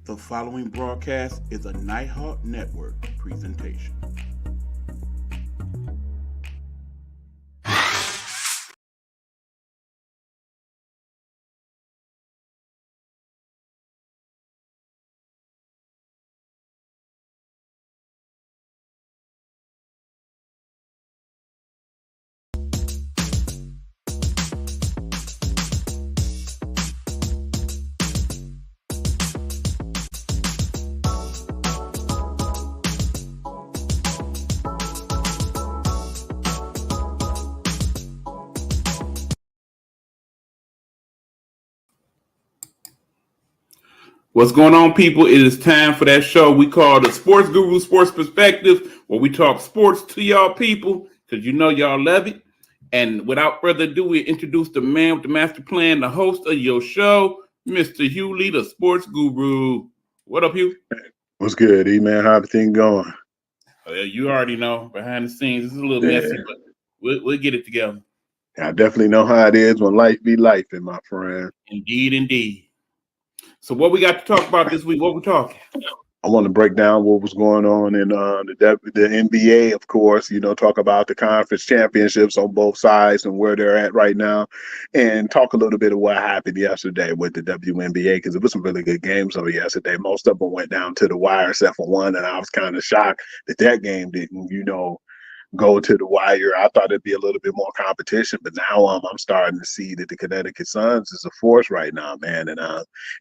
The following broadcast is a Nighthawk Network presentation. What's going on, people? It is time for that show we call the Sportsguru Sports Perspective, where we talk sports to y'all people, because you know y'all love it. And without further ado, we introduce the man with the master plan, the host of your show, Mr. Hugh Lee, the Sports Guru. What up, Hugh? What's good, E-Man? How everything going? You already know, behind the scenes, it's a little Yeah, messy, but we'll get it together. I definitely know how it is when life be life, my friend. Indeed, indeed. So what we got to talk about this week? What we talking? I want to break down what was going on in the NBA, of course, talk about the conference championships on both sides and where they're at right now, and talk a little bit of what happened yesterday with the WNBA, because it was some really good games over yesterday. Most of them went down to the wire except for one, and I was kind of shocked that game didn't, go to the wire. I thought it'd be a little bit more competition, but now I'm starting to see that the Connecticut Suns is a force right now, man. And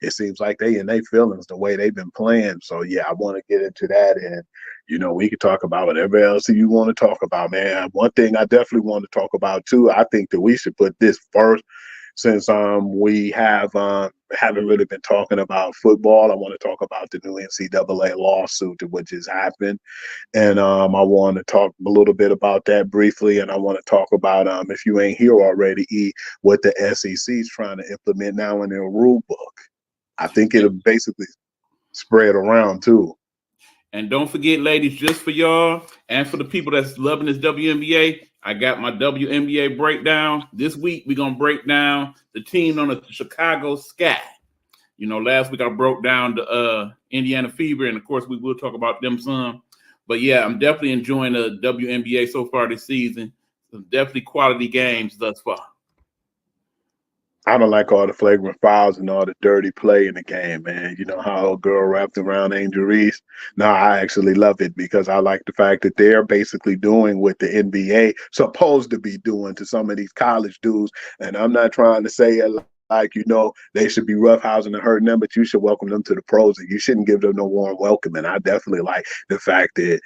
it seems like they in their feelings the way they've been playing. So yeah, I want to get into that, and we can talk about whatever else you want to talk about, man. One thing I definitely want to talk about too, I think that we should put this first, since we haven't really been talking about football. I want to talk about the new NCAA lawsuit which has happened. And I want to talk a little bit about that briefly. And I want to talk about, if you ain't here already, what the SEC is trying to implement now in their rule book. I think it'll basically spread around too. And don't forget, ladies, just for y'all and for the people that's loving this WNBA, I got my WNBA breakdown. This week, we're going to break down the team on the Chicago Sky. Last week I broke down the Indiana Fever, and of course, we will talk about them some. But yeah, I'm definitely enjoying the WNBA so far this season. Some definitely quality games thus far. I don't like all the flagrant fouls and all the dirty play in the game, man. You know how a girl wrapped around Angel Reese? No, I actually love it because I like the fact that they're basically doing what the NBA supposed to be doing to some of these college dudes. And I'm not trying to say it like, they should be roughhousing and hurting them, but you should welcome them to the pros, and you shouldn't give them no warm welcome. And I definitely like the fact that,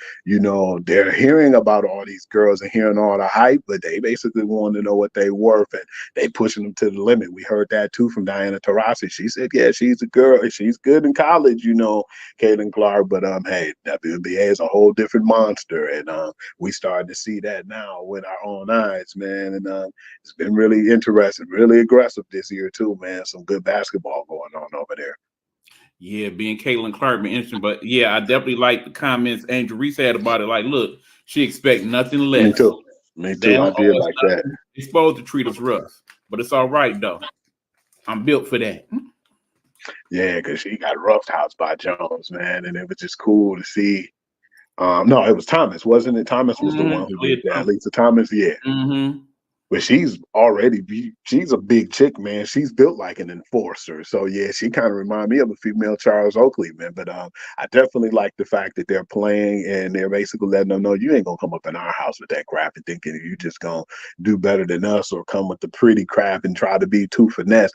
they're hearing about all these girls and hearing all the hype, but they basically want to know what they worth, and they pushing them to the limit. We heard that too from Diana Taurasi. She said, yeah, she's a girl. She's good in college, Caitlin Clark, but hey, WNBA is a whole different monster. And we started to see that now with our own eyes, man. And it's been really interesting, really aggressive this year too, man. Some good basketball going on over there. Yeah, being Caitlin Clark been interesting, but yeah, I definitely like the comments Angel Reese had about it. Like, look, she expect nothing Me less. too. Me They too. I don't did owe us like that. nothing. They're supposed to treat us rough, but it's all right though. I'm built for that. Yeah, because she got roughed house by Jones, man, and it was just cool to see. No, it was Thomas, wasn't it? Thomas was the one who did that. Lisa Thomas, yeah. Mm-hmm. But she's a big chick, man. She's built like an enforcer. So yeah, she kind of remind me of a female Charles Oakley, man. But I definitely like the fact that they're playing and they're basically letting them know you ain't gonna come up in our house with that crap and thinking you just gonna do better than us or come with the pretty crap and try to be too finesse.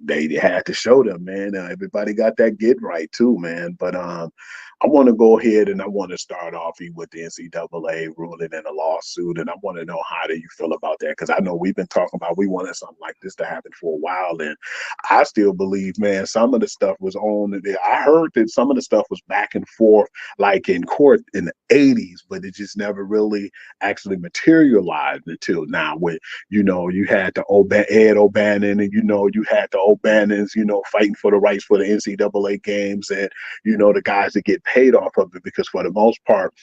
They had to show them, man. Everybody got that get right too, man. But I want to go ahead and I want to start off with the NCAA ruling in a lawsuit, and I want to know how do you feel about that, because I know we've been talking about we wanted something like this to happen for a while, and I still believe, man, some of the stuff was on. I heard that some of the stuff was back and forth, like in court in the '80s, but it just never really actually materialized until now. When you had the Ed O'Bannon, and you had the O'Bannons, fighting for the rights for the NCAA games, and the guys that get paid off of it, because for the most part,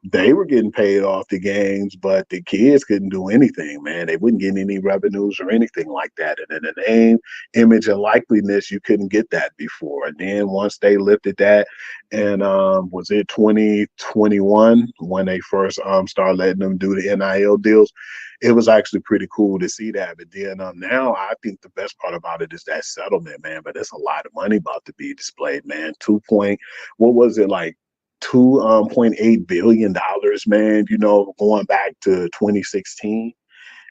they were getting paid off the games, but the kids couldn't do anything, man. They wouldn't get any revenues or anything like that. And then the name, image, and likeliness, you couldn't get that before. And then once they lifted that, and was it 2021 when they first started letting them do the NIL deals? It was actually pretty cool to see that. But then now I think the best part about it is that settlement, man. But there's a lot of money about to be displayed, man. What was it like? $2.8 billion, man, going back to 2016.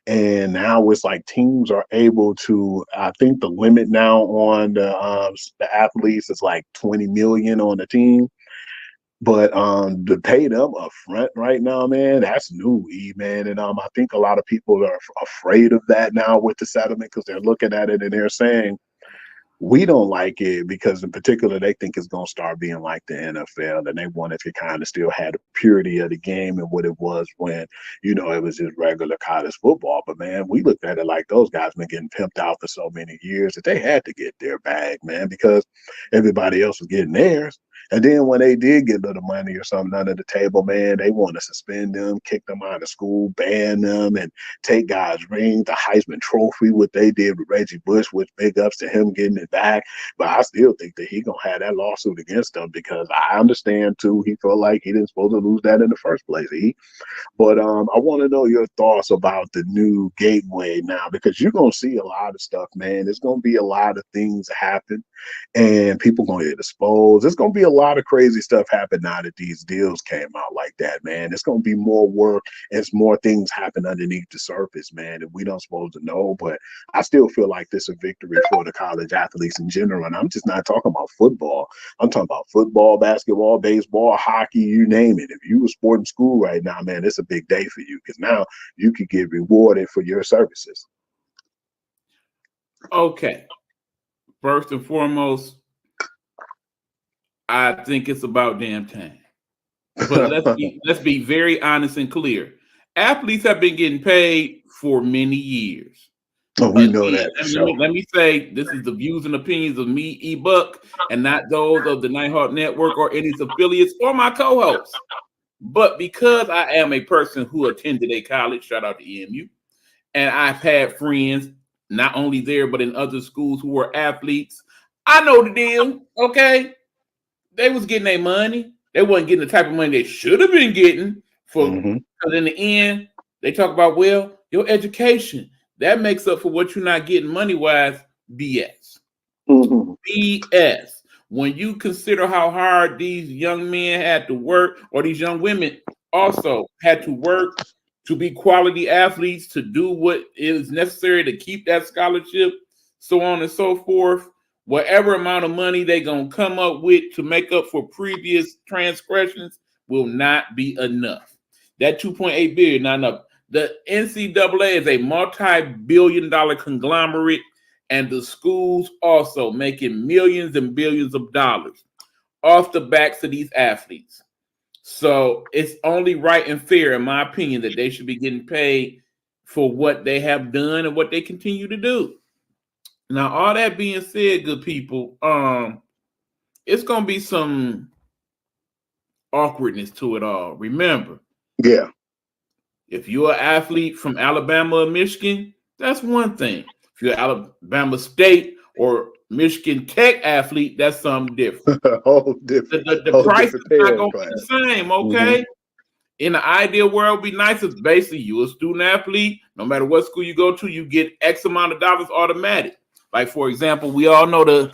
And now it's like teams are able to, I think the limit now on the athletes is like 20 million on the team. But to pay them up front right now, man, that's new, man. And I think a lot of people are afraid of that now with the settlement because they're looking at it and they're saying, we don't like it because in particular they think it's going to start being like the NFL, and they wanted to kind of still have the purity of the game and what it was when it was just regular college football. But man, we looked at it like those guys been getting pimped out for so many years that they had to get their bag, man, because everybody else was getting theirs. And then when they did get a little money or something under the table, man, they want to suspend them, kick them out of school, ban them, and take guys' rings, the Heisman Trophy, what they did with Reggie Bush, which big ups to him getting it back. But I still think that he gonna have that lawsuit against them because I understand too. He felt like he didn't supposed to lose that in the first place. But I want to know your thoughts about the new gateway now, because you're going to see a lot of stuff, man. There's going to be a lot of things happen and people going to get exposed. There's going to be a lot of crazy stuff happen now that these deals came out like that, man. It's going to be more work and more things happen underneath the surface, man, that we don't supposed to know. But I still feel like this is a victory for the college athletes in general. And I'm just not talking about football. I'm talking about football, basketball, baseball, hockey, you name it. If you were sporting school right now, man, it's a big day for you because now you could get rewarded for your services. Okay. First and foremost, I think it's about damn time. But let's be very honest and clear. Athletes have been getting paid for many years. Oh, we know that. Let me say this is the views and opinions of me, E-Buck, and not those of the Nighthawk Network or any affiliates or my co-hosts. But because I am a person who attended a college, shout out to EMU, and I've had friends not only there but in other schools who were athletes, I know the deal. Okay, they was getting their money. They wasn't getting the type of money they should have been getting because in the end they talk about, well, your education that makes up for what you're not getting money wise. BS. BS. When you consider how hard these young men had to work, or these young women also had to work to be quality athletes, to do what is necessary to keep that scholarship, so on and so forth, whatever amount of money they're going to come up with to make up for previous transgressions will not be enough. That $2.8 billion, not enough. The NCAA is a multi-billion-dollar conglomerate, and the schools also making millions and billions of dollars off the backs of these athletes. So it's only right and fair, in my opinion, that they should be getting paid for what they have done and what they continue to do. Now, all that being said, good people, it's going to be some awkwardness to it all. Remember, if you're an athlete from Alabama or Michigan, that's one thing. If you're Alabama State or Michigan Tech athlete, that's something different. Different. The price is not going to be the same, okay? In the ideal world, it'd be nice if basically you're a student athlete. No matter what school you go to, you get X amount of dollars automatic. Like, for example, we all know the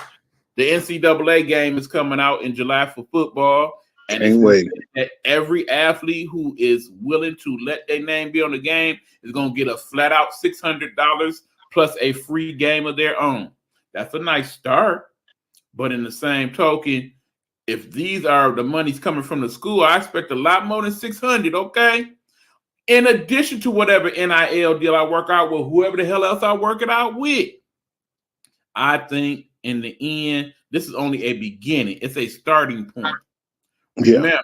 NCAA game is coming out in July for football. And that every athlete who is willing to let their name be on the game is going to get a flat out $600 plus a free game of their own. That's a nice start. But in the same token, if these are the money's coming from the school, I expect a lot more than $600, okay? In addition to whatever NIL deal I work out with, whoever the hell else I work it out with. I think in the end, this is only a beginning. It's a starting point. Remember,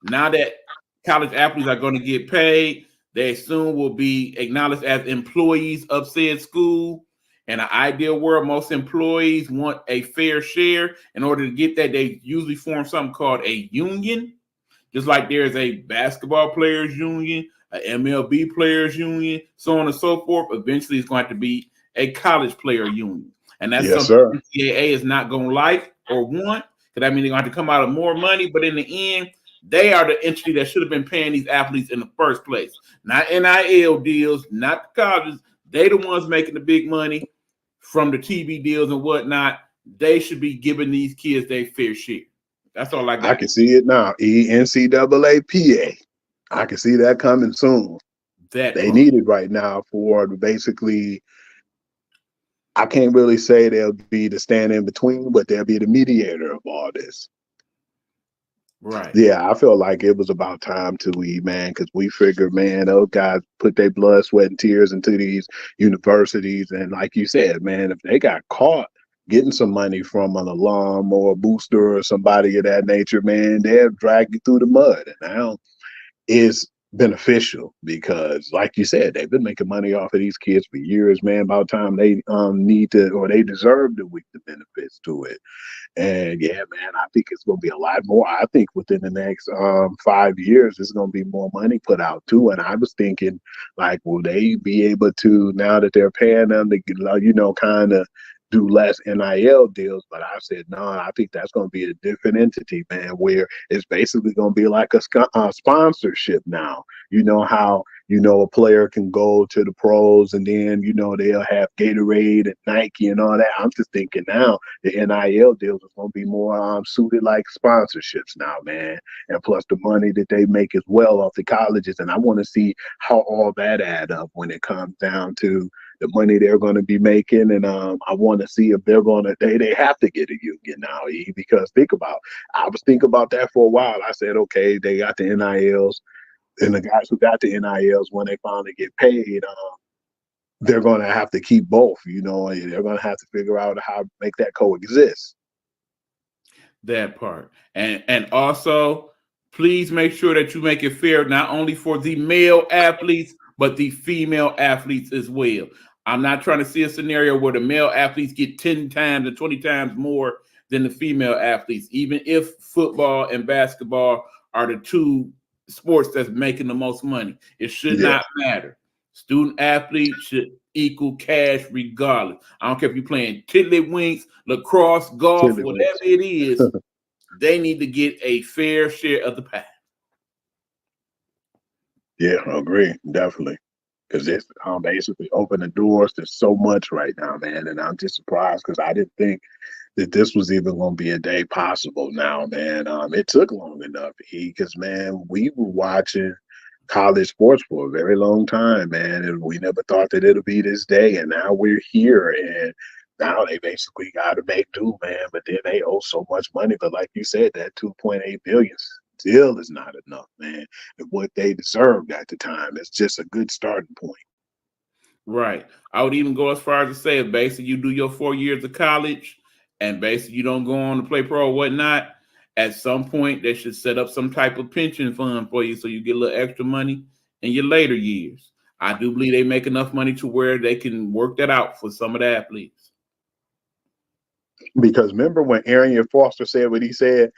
now that college athletes are going to get paid, they soon will be acknowledged as employees of said school. In an ideal world, most employees want a fair share. In order to get that, they usually form something called a union. Just like there's a basketball players union, a MLB players union, so on and so forth. Eventually, it's going to be a college player union, and that's Yes, something sir. NCAA is not going to like or want, because that means they're going to have to come out of more money. But in the end, they are the entity that should have been paying these athletes in the first place, not NIL deals, not the colleges. They the ones making the big money from the TV deals and whatnot. They should be giving these kids their fair share. That's all I I got. can see it now. NCAAPA. I can see that coming soon. That They part. need it right now for basically. I can't really say they'll be the stand in between, but they'll be the mediator of all this. Right. Yeah, I feel like it was about time to we, man, because we figured, man, those guys put their blood, sweat, and tears into these universities. And like you said, man, if they got caught getting some money from an alum or a booster or somebody of that nature, man, they'll drag you through the mud. And now it's beneficial because, like you said, they've been making money off of these kids for years, man. About time they need to, or they deserve to reap the benefits to it. And yeah, man, I think it's going to be a lot more. I think within the next 5 years, there's going to be more money put out too. And I was thinking, like, will they be able to, now that they're paying them to, kind of do less NIL deals? But I said, no, I think that's going to be a different entity, man, where it's basically going to be like a sponsorship now. You know how, a player can go to the pros and then, they'll have Gatorade and Nike and all that. I'm just thinking now the NIL deals is going to be more suited like sponsorships now, man. And plus the money that they make as well off the colleges. And I want to see how all that add up when it comes down to the money they're going to be making. And I want to see if they're going to, they have to get a union now, because I was thinking about that for a while. I said, okay, they got the NILs. And the guys who got the NILs, when they finally get paid, they're going to have to keep both, and they're going to have to figure out how to make that coexist. That part. And also, please make sure that you make it fair, not only for the male athletes, but the female athletes as well. I'm not trying to see a scenario where the male athletes get 10 times or 20 times more than the female athletes, even if football and basketball are the two sports that's making the most money. It should not matter. Student athletes should equal cash regardless. I don't care if you're playing tiddlywinks, lacrosse, golf, whatever it is, they need to get a fair share of the pie. Yeah, I agree. Definitely. Because it's basically opened the doors to so much right now, man. And I'm just surprised because I didn't think that this was even going to be a day possible now, man. It took long enough, because, man, we were watching college sports for a very long time, man, and we never thought that it'll be this day. And now we're here, and now they basically got to make do, man. But then they owe so much money. But like you said, that 2.8 billion still is not enough, man. And what they deserved at the time is just a good starting point. Right. I would even go as far as to say, if basically you do your 4 years of college and basically you don't go on to play pro or whatnot, at some point they should set up some type of pension fund for you so you get a little extra money in your later years. I do believe they make enough money to where they can work that out for some of the athletes. Because remember when Arian Foster said what he said,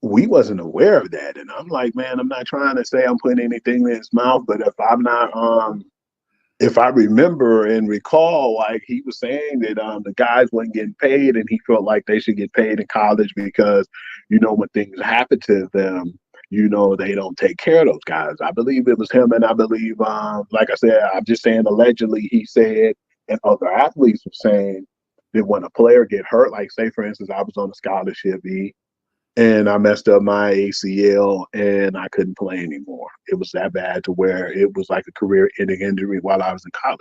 we wasn't aware of that. And I'm like, man, I'm not trying to say I'm putting anything in his mouth, but if I remember and recall, like he was saying that the guys wasn't getting paid, and he felt like they should get paid in college because, when things happen to them, they don't take care of those guys. I believe it was him, and I believe, like I said, I'm just saying allegedly he said, and other athletes were saying that when a player get hurt, like say for instance, I was on a scholarship, and I messed up my ACL and I couldn't play anymore. It was that bad to where it was like a career-ending injury while I was in college.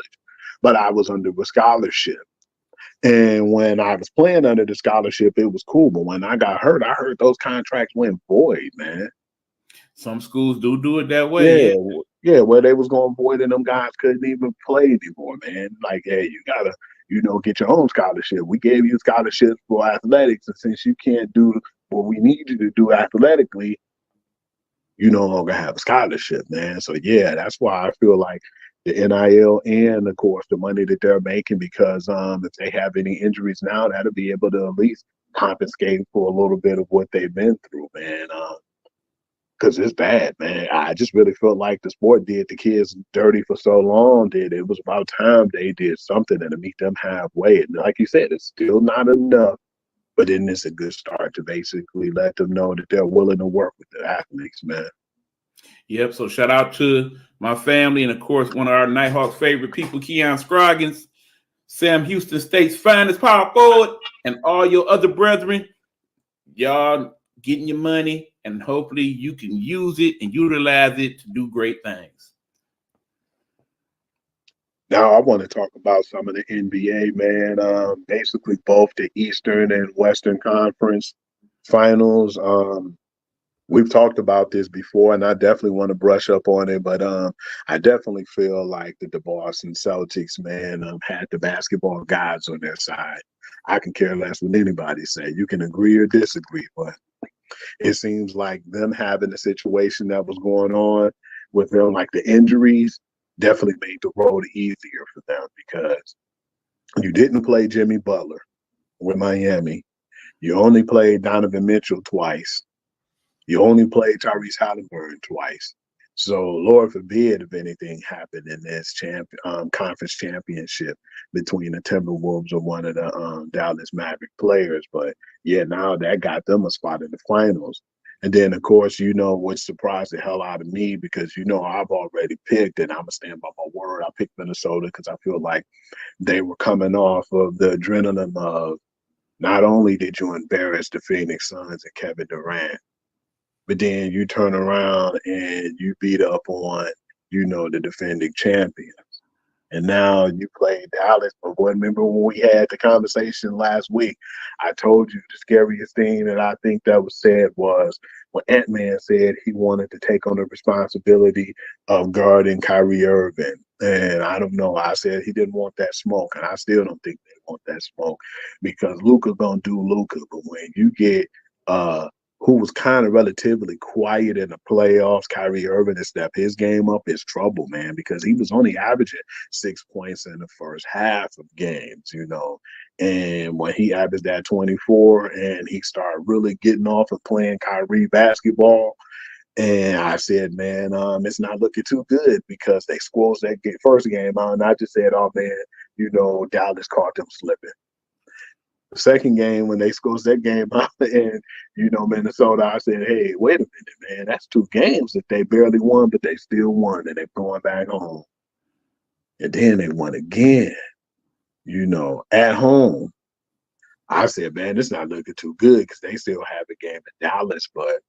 But I was under a scholarship. And when I was playing under the scholarship, it was cool. But when I got hurt, I heard those contracts went void, man. Some schools do it that way. Yeah, where they was going void and them guys couldn't even play anymore, man. Like, hey, you gotta, get your own scholarship. We gave you scholarships for athletics, and since you can't do what we need you to do athletically, you no longer have a scholarship, man. So yeah, that's why I feel like the NIL and of course the money that they're making, because if they have any injuries now, that'll be able to at least compensate for a little bit of what they've been through, man. because it's bad, man. I just really felt like the sport did the kids dirty for so long that it was about time they did something and to meet them halfway. And like you said, it's still not enough, but then it's a good start to basically let them know that they're willing to work with the athletes, man. Yep. So shout out to my family and of course one of our Nighthawks favorite people, Keon Scroggins, Sam Houston State's finest power forward, and all your other brethren. Y'all getting your money, and hopefully you can use it and utilize it to do great things. Now I want to talk about some of the NBA, man. Basically both the Eastern and Western Conference finals. We've talked about this before, and I definitely want to brush up on it, but I definitely feel like that the Boston Celtics, man, had the basketball gods on their side. I can care less what anybody say. You can agree or disagree, but it seems like them having the situation that was going on with them, like the injuries, definitely made the road easier for them because you didn't play Jimmy Butler with Miami. You only played Donovan Mitchell twice. You only played Tyrese Halliburton twice. So, Lord forbid if anything happened in this conference championship between the Timberwolves or one of the Dallas Maverick players. But, yeah, now that got them a spot in the finals. And then, of course, you know, what surprised the hell out of me because, you know, I've already picked, and I'm going to stand by my word. I picked Minnesota because I feel like they were coming off of the adrenaline of not only did you embarrass the Phoenix Suns and Kevin Durant, but then you turn around and you beat up on, you know, the defending champions. And now you play Dallas. But remember when we had the conversation last week, I told you the scariest thing that I think that was said was when Ant-Man said he wanted to take on the responsibility of guarding Kyrie Irving. And I don't know. I said he didn't want that smoke. And I still don't think they want that smoke because Luka gonna do Luka. But when you get who was kind of relatively quiet in the playoffs, Kyrie Irving, to step his game up is trouble, man, because he was only averaging 6 points in the first half of games, you know. And when he averaged that 24 and he started really getting off of playing Kyrie basketball, and I said, man, it's not looking too good because they squelched that first game out. And I just said, oh, man, you know, Dallas caught them slipping. The second game, when they scores that game out and, you know, Minnesota, I said, hey, wait a minute, man. That's 2 games that they barely won, but they still won, and they're going back home. And then they won again, you know, at home. I said, man, it's not looking too good because they still have a game in Dallas. But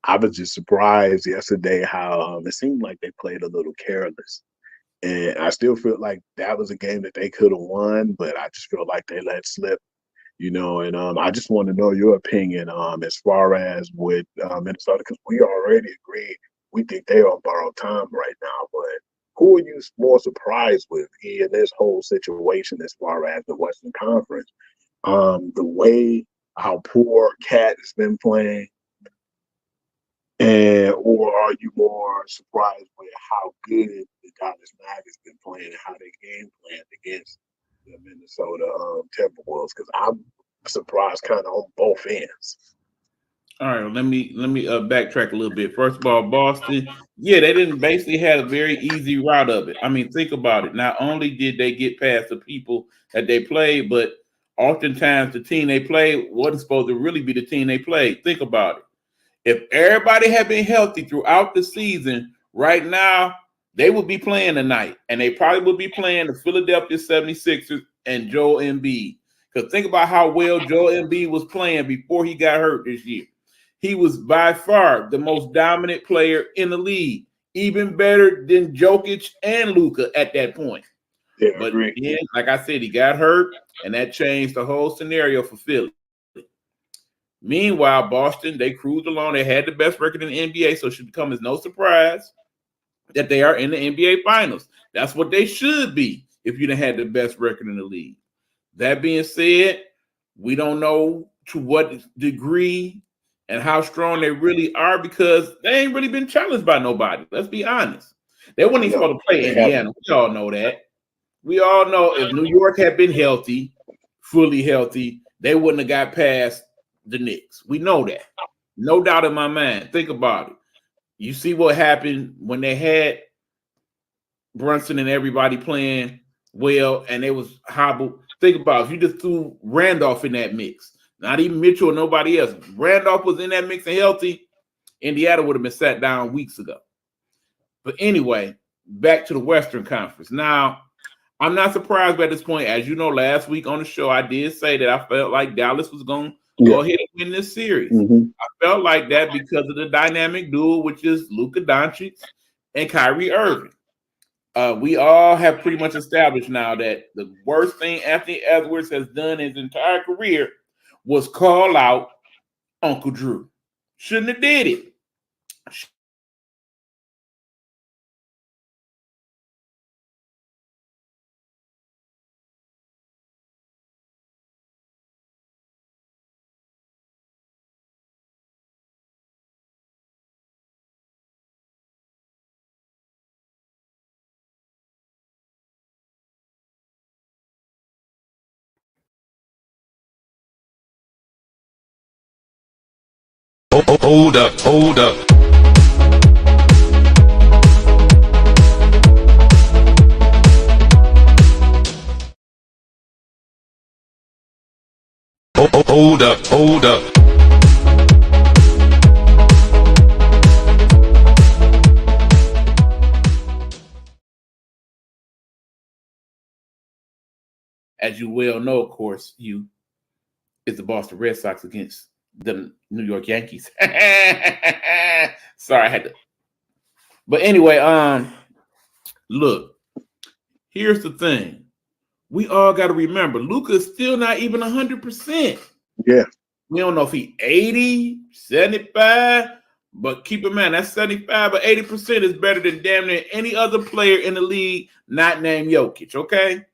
I was just surprised yesterday how it seemed like they played a little careless. And I still feel like that was a game that they could have won, but I just feel like they let slip. You know, and I just want to know your opinion as far as with Minnesota, because we already agree we think they're on borrowed time right now. But who are you more surprised with in this whole situation as far as the Western Conference? The way how poor Cat has been playing, and or are you more surprised with how good the Dallas Mavericks been playing and how they game planned against the Minnesota Timberwolves? Because I'm surprised kind of on both ends. All right, well, let me backtrack a little bit. First of all, Boston, yeah, they didn't basically had a very easy route of it. I mean, think about it. Not only did they get past the people that they played, but oftentimes the team they played wasn't supposed to really be the team they played. Think about it. If everybody had been healthy throughout the season, right now they would be playing tonight, and they probably would be playing the Philadelphia 76ers and Joel Embiid. Because think about how well Joel Embiid was playing before he got hurt this year. He was by far the most dominant player in the league, even better than Jokic and Luka at that point. Yeah, But agree. then, like I said, he got hurt, and that changed the whole scenario for Philly. Meanwhile, Boston, they cruised along. They had the best record in the NBA, so it should come as no surprise that they are in the NBA Finals. That's what they should be if you didn't have the best record in the league. That being said, we don't know to what degree and how strong they really are because they ain't really been challenged by nobody. Let's be honest. They weren't even supposed to play Indiana. We all know that. We all know if New York had been healthy, fully healthy, they wouldn't have got past the Knicks. We know that. No doubt in my mind. Think about it. You see what happened when they had Brunson and everybody playing well, and they was hobbled. Think about it, if you just threw Randolph in that mix, not even Mitchell or nobody else. Randolph was in that mix and healthy, Indiana would have been sat down weeks ago. But anyway, back to the Western Conference. Now, I'm not surprised at this point. As you know, last week on the show, I did say that I felt like Dallas was going to go ahead and win this series. I felt like that because of the dynamic duo, which is Luka Doncic and Kyrie Irving. We all have pretty much established now that the worst thing Anthony Edwards has done his entire career was call out Uncle Drew. Shouldn't have did it. Hold up, hold up. Hold up, hold up. As you well know, of course, it's the Boston Red Sox against the New York Yankees. Sorry, I had to. But anyway, look, here's the thing. We all got to remember, Luka's still not even 100%. Yeah. We don't know if he 80, 75, but keep in mind, that's 75 or 80% is better than damn near any other player in the league not named Jokic, okay?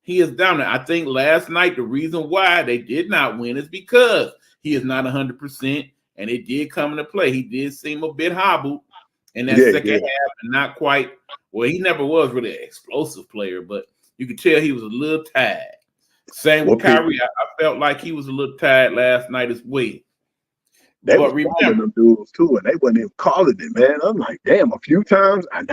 He is down there. I think last night the reason why they did not win is because he is not 100%, and it did come into play. He did seem a bit hobbled in that second half and not quite – well, he never was really an explosive player, but you could tell he was a little tired. Same with Kyrie. I felt like he was a little tired last night as well. They were calling them dudes too, and they wasn't even calling it, man. I'm like, damn, a few times. I'm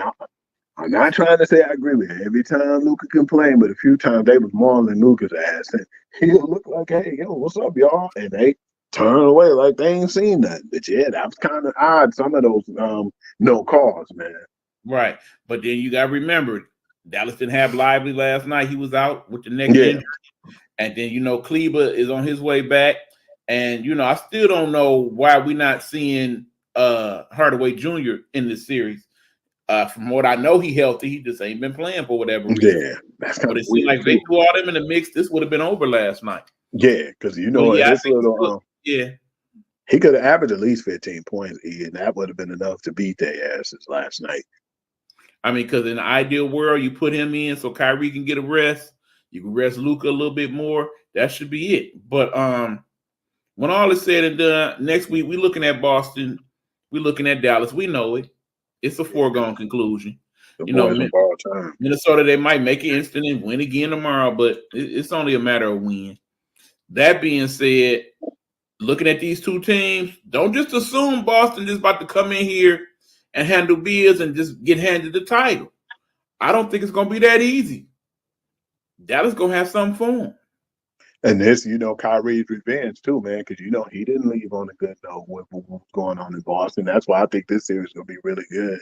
not trying to say I agree with it. Every time Luka complained, but a few times they was mauling Luka's ass, and he'll look like, hey, yo, what's up, y'all? And they turn away like they ain't seen nothing. But yeah, that was kind of odd. Some of those no calls, man. Right, but then you got to remember, Dallas didn't have Lively last night. He was out with the neck injury. And then, Kleber is on his way back. And, I still don't know why we're not seeing Hardaway Jr. in this series. From what I know, he healthy. He just ain't been playing for whatever reason. Yeah, that's kind but of it seemed like they threw all them in the mix. This would have been over last night. Yeah, because, he could have averaged at least 15 points, and that would have been enough to beat their asses last night. I mean, because in the ideal world, you put him in so Kyrie can get a rest. You can rest Luka a little bit more. That should be it. But when all is said and done, next week we're looking at Boston. We're looking at Dallas. We know it. It's a foregone conclusion. Minnesota, they might make it instant and win again tomorrow, but it's only a matter of when. That being said, looking at these two teams, don't just assume Boston is about to come in here and handle biz and just get handed the title. I don't think it's going to be that easy. Dallas going to have something for him. And this, Kyrie's revenge too, man, because, he didn't leave on a good note with what's going on in Boston. That's why I think this series is going to be really good.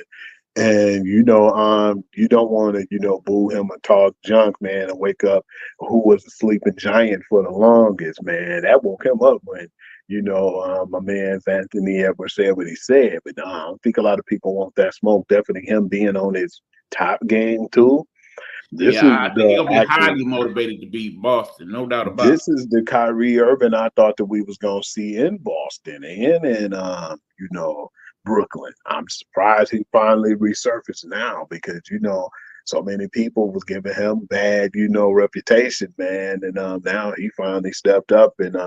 And, you don't want to, boo him or talk junk, man, and wake up who was a sleeping giant for the longest, man. That woke him up when, my man Anthony Edwards said what he said. But I don't think a lot of people want that smoke. Definitely him being on his top game, too. I think he'll be highly motivated to beat Boston, no doubt about it. This is the Kyrie Irving I thought that we was going to see in Boston and in, Brooklyn. I'm surprised he finally resurfaced now because, so many people was giving him bad, reputation, man. And now he finally stepped up and,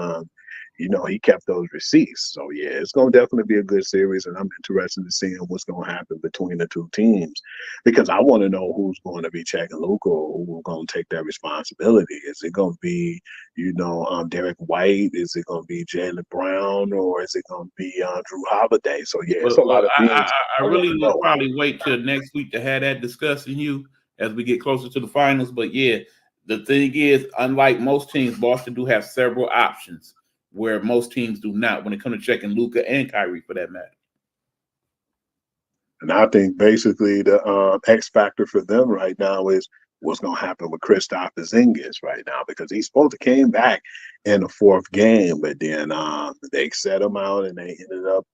he kept those receipts. So yeah, it's gonna definitely be a good series, and I'm interested in seeing what's gonna happen between the two teams, because I want to know who's going to be checking Luka, or who's going to take that responsibility. Is it going to be, Derek White? Is it going to be Jaylen Brown, or is it going to be Drew Holiday? So yeah, it's a lot Well, of things I I want really to will know. probably wait till next week to have that discussion you as we get closer to the finals. But yeah, the thing is, unlike most teams, Boston do have several options where most teams do not when it comes to checking Luka and Kyrie for that matter. And I think basically the X factor for them right now is what's going to happen with Kristaps Porzingis right now, because he's supposed to came back in the fourth game, but then they set him out and they ended up,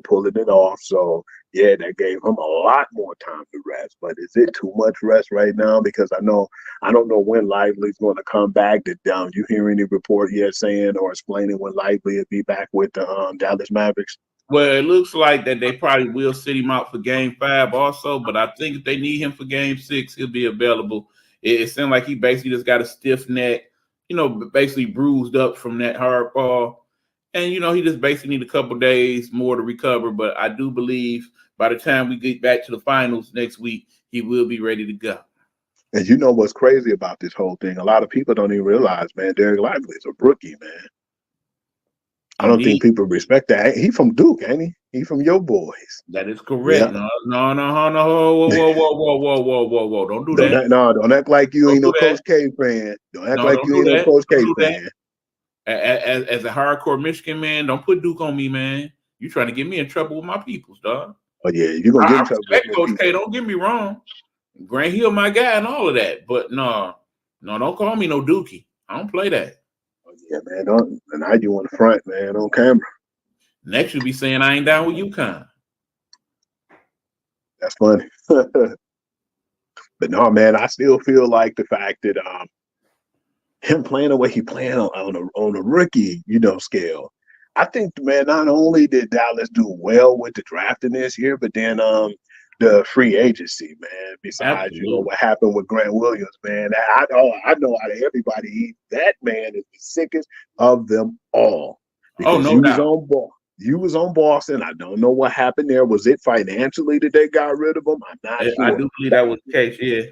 pulling it off. So yeah, that gave him a lot more time to rest. But is it too much rest right now? Because I don't know when Lively's going to come back. Did you hear any report yet saying or explaining when Lively will be back with the Dallas Mavericks? Well, it looks like that they probably will sit him out for Game 5 also, but I think if they need him for Game 6, he'll be available. It seemed like he basically just got a stiff neck, basically bruised up from that hard fall. And, he just basically need a couple days more to recover. But I do believe by the time we get back to the finals next week, he will be ready to go. And you know what's crazy about this whole thing? A lot of people don't even realize, man, Derek Lively is a rookie, man. I don't think people respect that. He from Duke, ain't he? He from your boys. That is correct. Yeah. No. Whoa. Don't do that. Don't act like you ain't no Coach K fan. Don't act like you ain't no Coach K fan. As a hardcore Michigan man, don't put Duke on me, man. You trying to get me in trouble with my peoples, dog. Oh yeah, you're gonna get in trouble with Coach K, don't get me wrong. Grant Hill, my guy, and all of that. But no, don't call me no Dookie. I don't play that. Yeah, man. Don't, and I do on the front, man, on camera. Next, you'll be saying I ain't down with UConn. That's funny. But no, man, I still feel like the fact that him playing the way he playing on a rookie, scale. I think, man, not only did Dallas do well with the drafting this year, but then the free agency, man. Besides, what happened with Grant Williams, man. I know out of everybody, that man is the sickest of them all. Because no doubt. You was on Boston. I don't know what happened there. Was it financially that they got rid of him? I'm not sure. I do believe that was the case, yeah.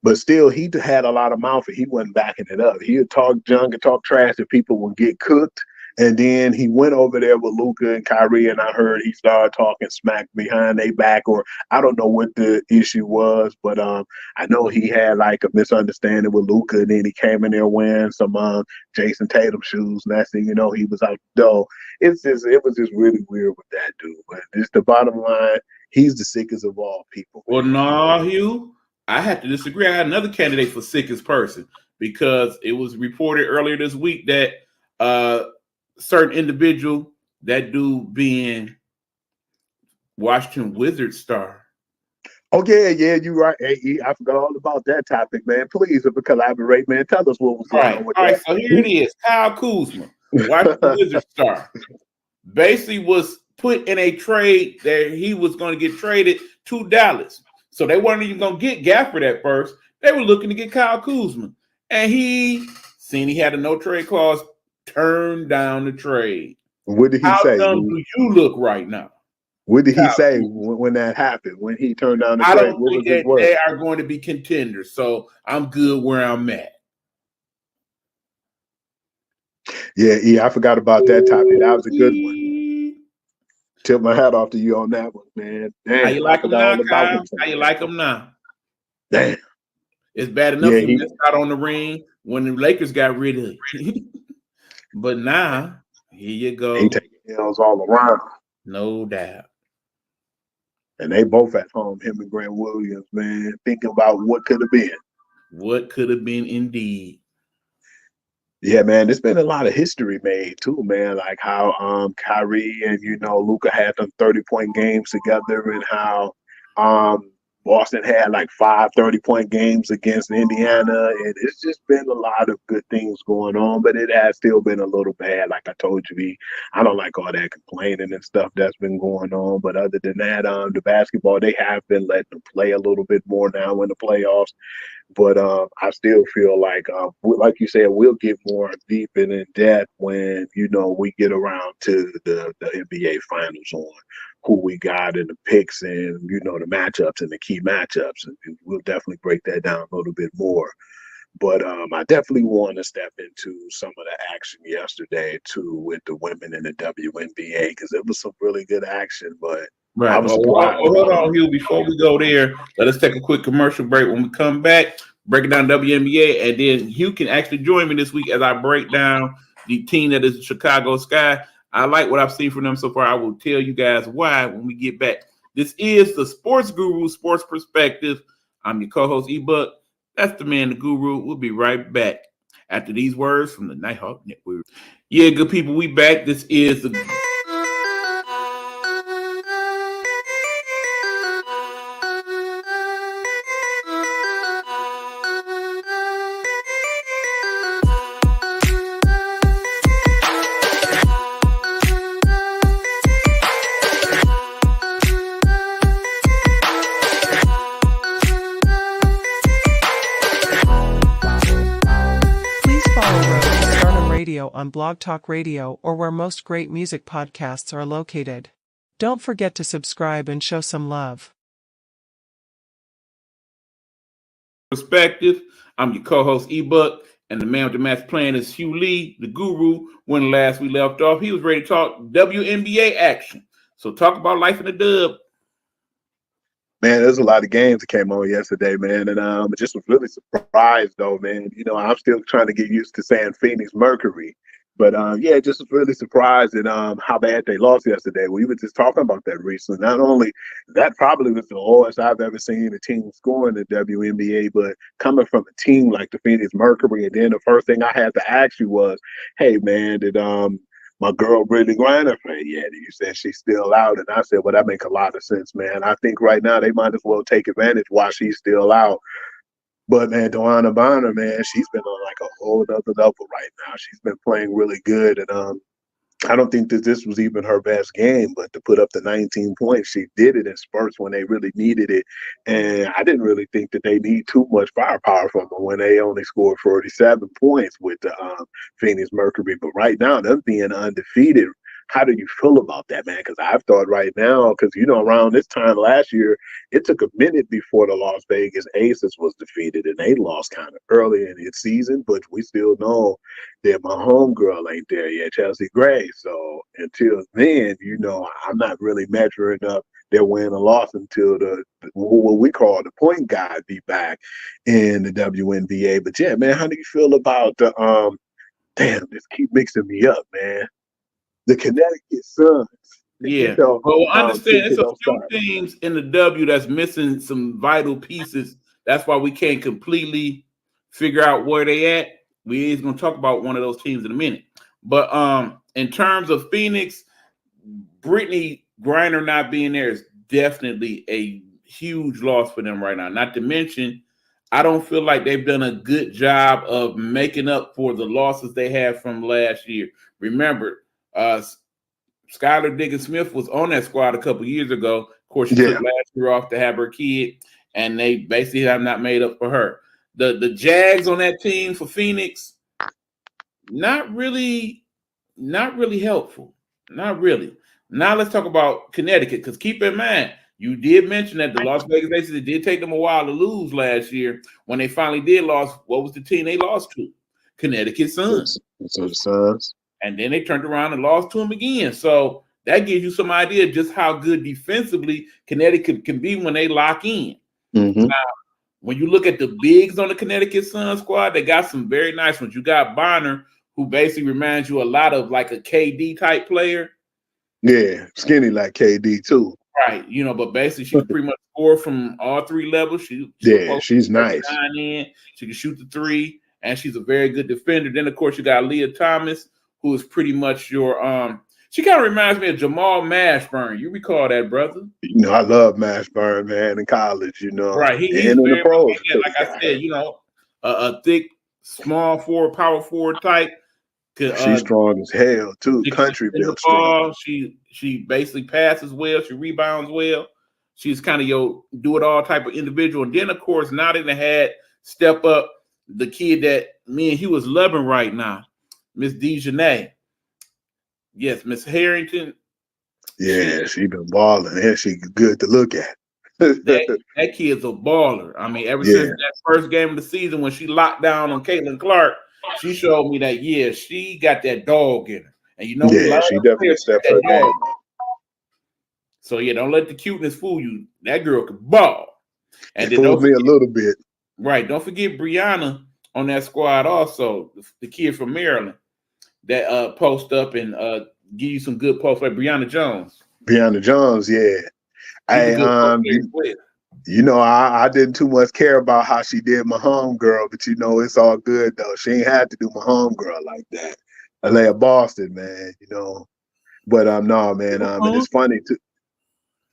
But still, he had a lot of mouth, and he wasn't backing it up. He would talk junk and talk trash, and people would get cooked. And then he went over there with Luka and Kyrie, and I heard he started talking smack behind their back, or I don't know what the issue was, but I know he had like a misunderstanding with Luka, and then he came in there wearing some Jason Tatum shoes. Next thing you know, he was out the door. It was just really weird with that dude. But just the bottom line, he's the sickest of all people. Well, no, Hugh, I have to disagree. I had another candidate for sickest person, because it was reported earlier this week that certain individual, that dude being Washington Wizards star. Oh yeah, you're right. Hey, I forgot all about that topic, man. Please, if you collaborate, man, tell us what was going on with that. All right, so here it is. Kyle Kuzma, Washington Wizards star, basically was put in a trade that he was going to get traded to Dallas. So they weren't even going to get Gafford at first. They were looking to get Kyle Kuzma. And he had a no trade clause, turned down the trade. What did he say? How dumb do you look right now? What did he say when that happened? When he turned down the trade? I don't think that they are going to be contenders, so I'm good where I'm at. Yeah, I forgot about that topic. That was a good one. Tip my hat off to you on that one, man. Damn, how you like him now, Kyle? How you like him now? Damn. It's bad enough he missed out on the ring when the Lakers got rid of it. But now, here you go. He taking L's all around. No doubt. And they both at home, him and Grant Williams, man, thinking about what could have been. What could have been indeed. Yeah, man, there's been a lot of history made too, man. Like how Kyrie and Luka had them 30-point games together, and how Boston had like 5 30-point games against Indiana, and it's just been a lot of good things going on, but it has still been a little bad. Like I told you, I don't like all that complaining and stuff that's been going on. But other than that, the basketball, they have been letting them play a little bit more now in the playoffs. But I still feel like you said, we'll get more deep and in depth when, we get around to the NBA Finals on who we got in the picks and, the matchups and the key matchups. And we'll definitely break that down a little bit more. But I definitely want to step into some of the action yesterday, too, with the women in the WNBA, because it was some really good action. But Right. I was surprised. Hold on, Hugh. Before we go there, let us take a quick commercial break. When we come back, breaking down WNBA, and then Hugh can actually join me this week as I break down the team that is the Chicago Sky. I like what I've seen from them so far. I will tell you guys why when we get back. This is the Sports Guru Sports Perspective. I'm your co-host, E-Buck. That's the man, the guru. We'll be right back after these words from the Nighthawk Network. Yeah, good people, we back. This is the... on Blog Talk Radio or where most great music podcasts are located. Don't forget to subscribe and show some love. Perspective. I'm your co-host E-Buck, and the man with the master plan is Hugh Lee, the guru. When last we left off, he was ready to talk WNBA action. So talk about life in the dub. Man, there's a lot of games that came on yesterday, man, and I just was really surprised, though, man. I'm still trying to get used to saying Phoenix Mercury, but yeah, just was really surprised at how bad they lost yesterday. We were just talking about that recently. Not only that, probably was the lowest I've ever seen a team score in the WNBA, but coming from a team like the Phoenix Mercury, and then the first thing I had to ask you was, "Hey, man, did my girl Brittany Griner played yet?" And you said she's still out. And I said, well, that makes a lot of sense, man. I think right now they might as well take advantage while she's still out. But, man, Dewana Bonner, man, she's been on like a whole other level right now. She's been playing really good. And I don't think that this was even her best game, but to put up the 19 points, she did it in spurts when they really needed it. And I didn't really think that they need too much firepower from them when they only scored 47 points with the Phoenix Mercury. But right now, them being undefeated, how do you feel about that, man? Because I've thought right now, because, around this time last year, it took a minute before the Las Vegas Aces was defeated, and they lost kind of early in the season, but we still know that my homegirl ain't there yet, Chelsea Gray. So until then, I'm not really measuring up their win or loss until what we call the point guard be back in the WNBA. But yeah, man, how do you feel about the damn, this keep mixing me up, man. The Connecticut Suns. Yeah. Well, understand it's a few teams in the W that's missing some vital pieces. That's why we can't completely figure out where they at. We is going to talk about one of those teams in a minute. But in terms of Phoenix, Brittany Griner not being there is definitely a huge loss for them right now. Not to mention, I don't feel like they've done a good job of making up for the losses they had from last year. Remember, Skylar Diggins-Smith was on that squad a couple years ago. Of course, she took last year off to have her kid, and they basically have not made up for her. The Jags on that team for Phoenix, not really helpful. Not really. Now let's talk about Connecticut, because keep in mind, you did mention that the Las Vegas Aces, it did take them a while to lose last year. When they finally did lose, what was the team they lost to? Connecticut Suns. So the Suns. And then they turned around and lost to them again. So that gives you some idea just how good defensively Connecticut can be when they lock in. Mm-hmm. Now, when you look at the bigs on the Connecticut Sun squad, they got some very nice ones. You got Bonner, who basically reminds you a lot of like a KD type player. Yeah, skinny like KD too. Right. But basically she can pretty much score from all three levels. She's nice. She can shoot the three, and she's a very good defender. Then, of course, you got Leah Thomas, who is pretty much your She kind of reminds me of Jamal Mashburn. You recall that, brother? You know, I love Mashburn, man, in college, you know, Right. and He's in the very much, pros. yeah, like I said, a thick, small forward, power forward type. She's strong as hell, too. She can Country defend the built strong. ball. She basically passes well. She rebounds well. She's kind of your do-it-all type of individual. And then, of course, now they done had step up the kid that me and he was loving right now, Miss Dejanay. Yes, Miss Harrington. Yeah, she been balling. Yeah, she good to look at. That kid's a baller. I mean, ever since that first game of the season when she locked down on Caitlin Clark, she showed me that, yeah, she got that dog in her. And you know, we love she definitely stepped her game. So, yeah, don't let the cuteness fool you. That girl can ball. And it fooled me a little bit. Right. Don't forget Brianna on that squad also, the kid from Maryland that post up and give you some good posts, like Brianna Jones. Brianna Jones, yeah. You know, I didn't too much care about how she did my homegirl, but you know, it's all good though. She ain't had to do my homegirl like that. LA of Boston, man, you know. But no, man, and it's funny too.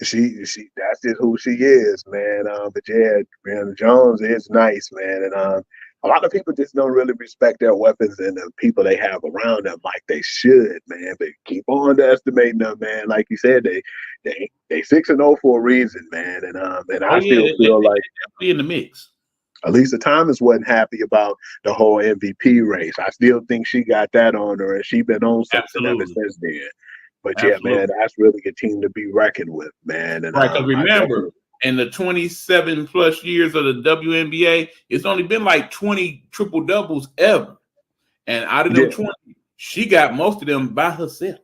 She that's just who she is, man. But yeah, Brianna Jones is nice, man. And a lot of people just don't really respect their weapons and the people they have around them like they should, man. But keep on underestimating them, man. Like you said, they 6-0 for a reason, man. And I still feel like they're in the mix. Lisa Thomas wasn't happy about the whole MVP race. I still think she got that on her, and she been on something ever since then. But yeah, man, that's really a team to be reckoned with, man. And right, because remember, in the 27 plus years of the WNBA, it's only been like 20 triple doubles ever. And out of them 20, she got most of them by herself.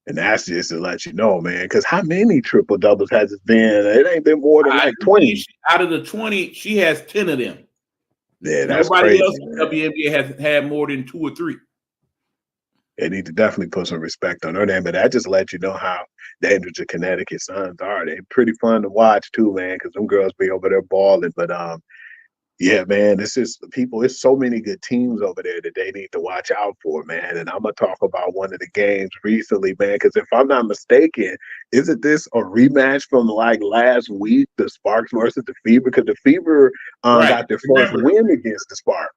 And that's just to let you know, man, because how many triple doubles has it been? It ain't been more than like 20. Out of the 20, she has 10 of them. Yeah, that's crazy. Nobody else in the WNBA has had more than 2 or 3. They need to definitely put some respect on her name, but that just lets you know how dangerous the Connecticut Suns are. They're pretty fun to watch too, man, because them girls be over there balling. But yeah, man, it's just people. It's so many good teams over there that they need to watch out for, man. And I'm gonna talk about one of the games recently, man, because if I'm not mistaken, isn't this a rematch from like last week, the Sparks versus the Fever? Because the Fever got their first win against the Sparks.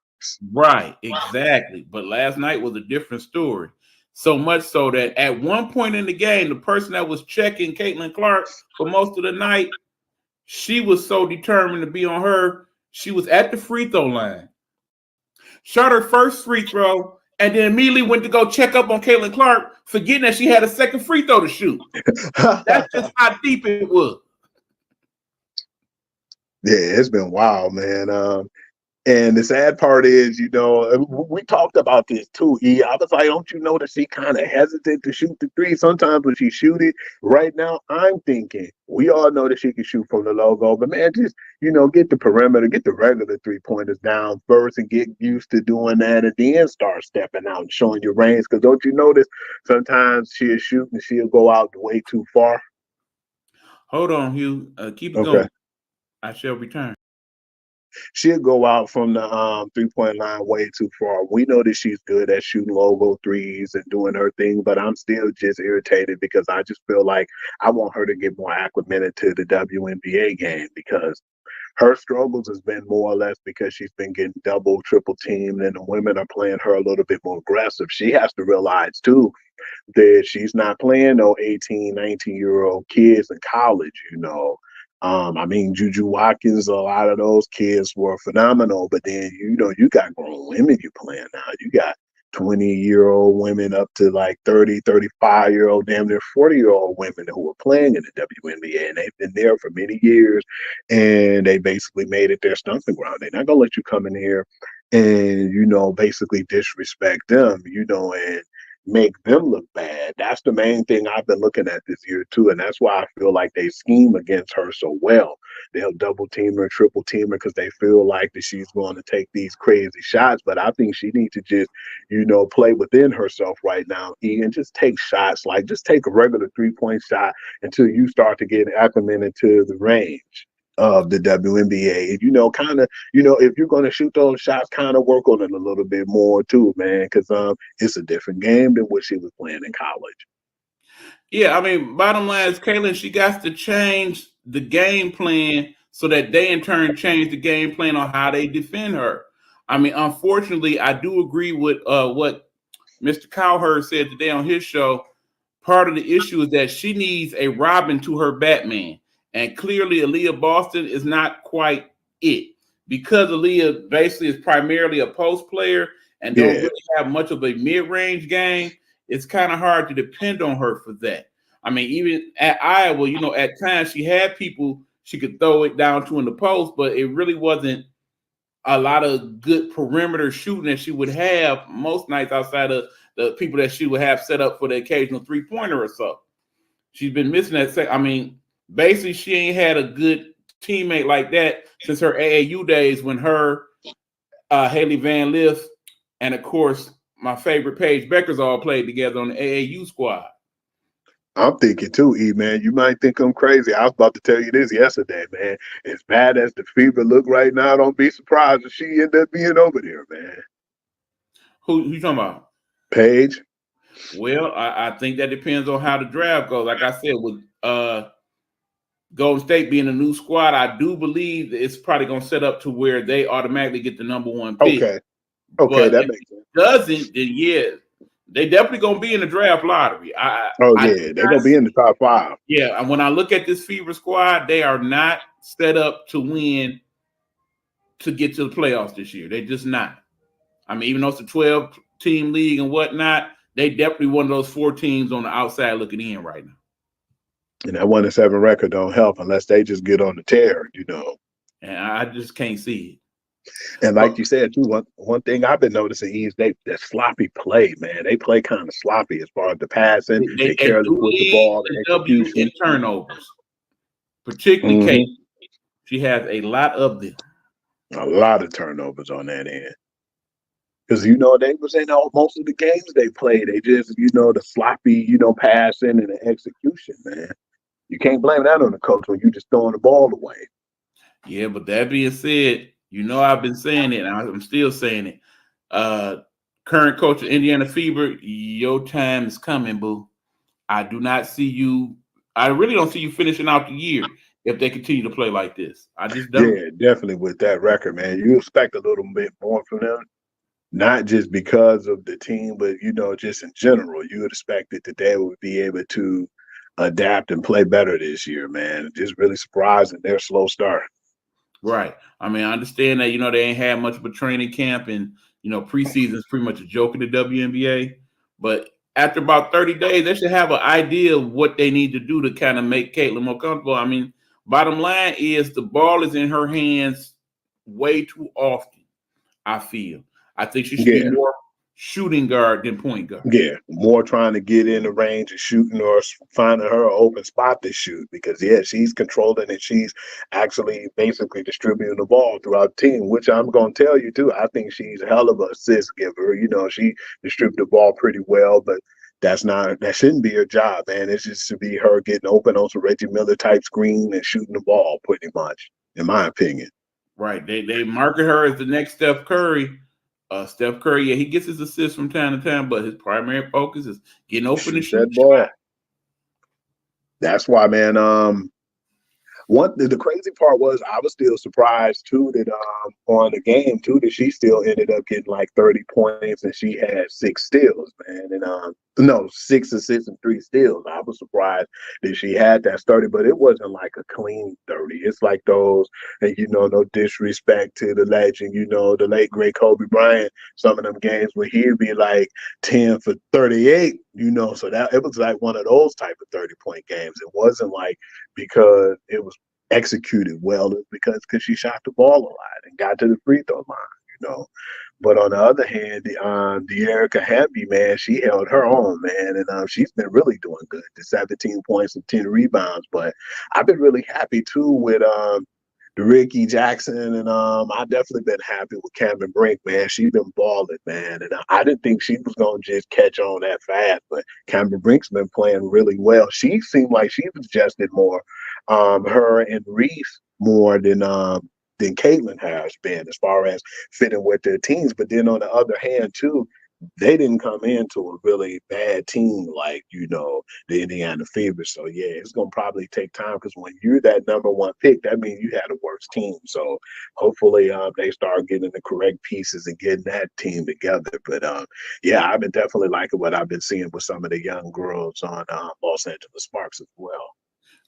Right, exactly. But last night was a different story. So much so that at one point in the game, the person that was checking Caitlin Clark for most of the night, she was so determined to be on her. She was at the free throw line, shot her first free throw, and then immediately went to go check up on Caitlin Clark, forgetting that she had a second free throw to shoot. That's just how deep it was. Yeah, it's been wild, man. And the sad part is, you know, we talked about this too, E. I was like, don't you know that she kind of hesitant to shoot the three? Sometimes when she shoot it, right now, I'm thinking, we all know that she can shoot from the logo, but man, just, you know, get the perimeter, get the regular three-pointers down first and get used to doing that and then start stepping out and showing your range. Because don't you notice sometimes she'll shoot and she'll go out way too far? Hold on, Hugh. Keep it going. I shall return. She'll go out from the 3-point line way too far. We know that she's good at shooting logo threes and doing her thing, but I'm still just irritated because I just feel like I want her to get more acclimated to the WNBA game because her struggles has been more or less because she's been getting double, triple teamed, and the women are playing her a little bit more aggressive. She has to realize too that she's not playing no 18, 19-year-old kids in college, you know. I mean, Juju Watkins, a lot of those kids were phenomenal, but then, you know, you got grown women you playing now. You got 20-year-old women up to like 30, 35-year-old, damn near 40-year-old women who were playing in the WNBA, and they've been there for many years, and they basically made it their stomping ground. They're not going to let you come in here and, you know, basically disrespect them, you know, and make them look bad. That's the main thing I've been looking at this year too, and that's why I feel like they scheme against her so well. They'll double team her, triple team her because they feel like that she's going to take these crazy shots. But I think she needs to just, you know, play within herself right now, and just take shots. Like just take a regular 3-point shot until you start to get acclimated to the range. of the WNBA. You know, kind of, you know, if you're going to shoot those shots, kind of work on it a little bit more too, man, because it's a different game than what she was playing in college. Yeah, I mean, bottom line is, Kaylin, she got to change the game plan so that they in turn change the game plan on how they defend her. I mean, unfortunately, I do agree with what Mr. Cowherd said today on his show. Part of the issue is that she needs a Robin to her Batman. And clearly, Aaliyah Boston is not quite it. Because Aaliyah basically is primarily a post player and don't really have much of a mid-range game, it's kind of hard to depend on her for that. I mean, even at Iowa, you know, at times she had people she could throw it down to in the post, but it really wasn't a lot of good perimeter shooting that she would have most nights outside of the people that she would have set up for the occasional three-pointer or so. She's been missing that. I mean, basically, she ain't had a good teammate like that since her AAU days when her, Haley Van Lith, and of course, my favorite Paige Beckers all played together on the AAU squad. I'm thinking too, E, man. You might think I'm crazy. I was about to tell you this yesterday, man. As bad as the Fever look right now, don't be surprised if she end up being over there, man. Who you talking about? Paige. Well, I think that depends on how the draft goes. Like I said, with Golden State being a new squad, I do believe that it's probably going to set up to where they automatically get the number one pick. Okay, but that if makes sense. It doesn't, then yeah, they definitely going to be in the draft lottery. They're going to be in the top 5. Yeah, and when I look at this Fever squad, they are not set up to win to get to the playoffs this year. They're just not. I mean, even though it's a 12-team league and whatnot, they definitely one of those 4 teams on the outside looking in right now. And that 1-7 record don't help unless they just get on the tear, you know. And I just can't see it. And like you said, too, one thing I've been noticing is that sloppy play, man. They play kind of sloppy as far as the passing. They careless with the ball, the execution, and turnovers. Particularly Kate. She has a lot of them. A lot of turnovers on that end. Because, you know, they was in most of the games they played. They just, you know, the sloppy, you know, passing and the execution, man. You can't blame that on the coach when you just throwing the ball away. Yeah, but that being said, you know I've been saying it, and I'm still saying it. Current coach of Indiana Fever, your time is coming, boo. I do not see you. I really don't see you finishing out the year if they continue to play like this. I just don't. Yeah, definitely with that record, man. You expect a little bit more from them. Not just because of the team, but, you know, just in general, you would expect that they would be able to adapt and play better this year, man. Just really surprising their slow start. Right. I mean, I understand that, you know, they ain't had much of a training camp and, you know, preseason is pretty much a joke in the WNBA. But after about 30 days, they should have an idea of what they need to do to kind of make Caitlin more comfortable. I mean, bottom line is the ball is in her hands way too often, I feel. I think she should be more shooting guard than point guard. Yeah, more trying to get in the range of shooting or finding her an open spot to shoot because, yeah, she's controlling and she's actually basically distributing the ball throughout the team, which I'm going to tell you, too. I think she's a hell of an assist giver. You know, she distributes the ball pretty well, but that shouldn't be her job, man. It's just to be her getting open on some Reggie Miller type screen and shooting the ball pretty much, in my opinion. Right. They market her as the next Steph Curry. Steph Curry, yeah, he gets his assists from time to time, but his primary focus is getting open and shooting that ball. That's why, man. The crazy part was I was still surprised too that on the game too that she still ended up getting like 30 points and she had 6 steals, man, and 6 assists and 3 steals. I was surprised that she had that 30, but it wasn't like a clean 30. It's like those, and you know, no disrespect to the legend, you know, the late great Kobe Bryant. Some of them games where he'd be like 10 for 38, you know, so that it was like one of those type of 30-point games. It wasn't like because it was executed well, because she shot the ball a lot and got to the free throw line, you know. But on the other hand, the Erica Hamby, man, she held her own, man, and she's been really doing good. The 17 points and 10 rebounds. But I've been really happy too with the Ricky Jackson, and I definitely been happy with Cameron Brink, man. She's been balling, man, and I didn't think she was gonna just catch on that fast, but Cameron Brink's been playing really well. She seemed like she was adjusted more. Her and Reese more than Caitlin has been as far as fitting with their teams. But then on the other hand, too, they didn't come into a really bad team like, the Indiana Fever. So, yeah, it's going to probably take time because when you're that number one pick, that means you had a worse team. So hopefully they start getting the correct pieces and getting that team together. But, yeah, I've been definitely liking what I've been seeing with some of the young girls on Los Angeles Sparks as well.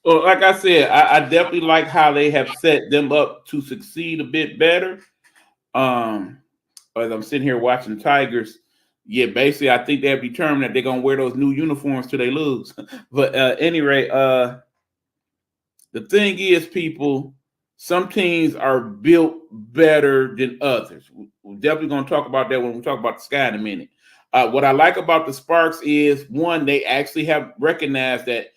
Well, like I said, I definitely like how they have set them up to succeed a bit better. As I'm sitting here watching the Tigers, yeah, basically, I think they have determined that they're gonna wear those new uniforms till they lose. But any rate, the thing is, people, some teams are built better than others. We're definitely gonna talk about that when we talk about the Sky in a minute. What I like about the Sparks is, one, they actually have recognized that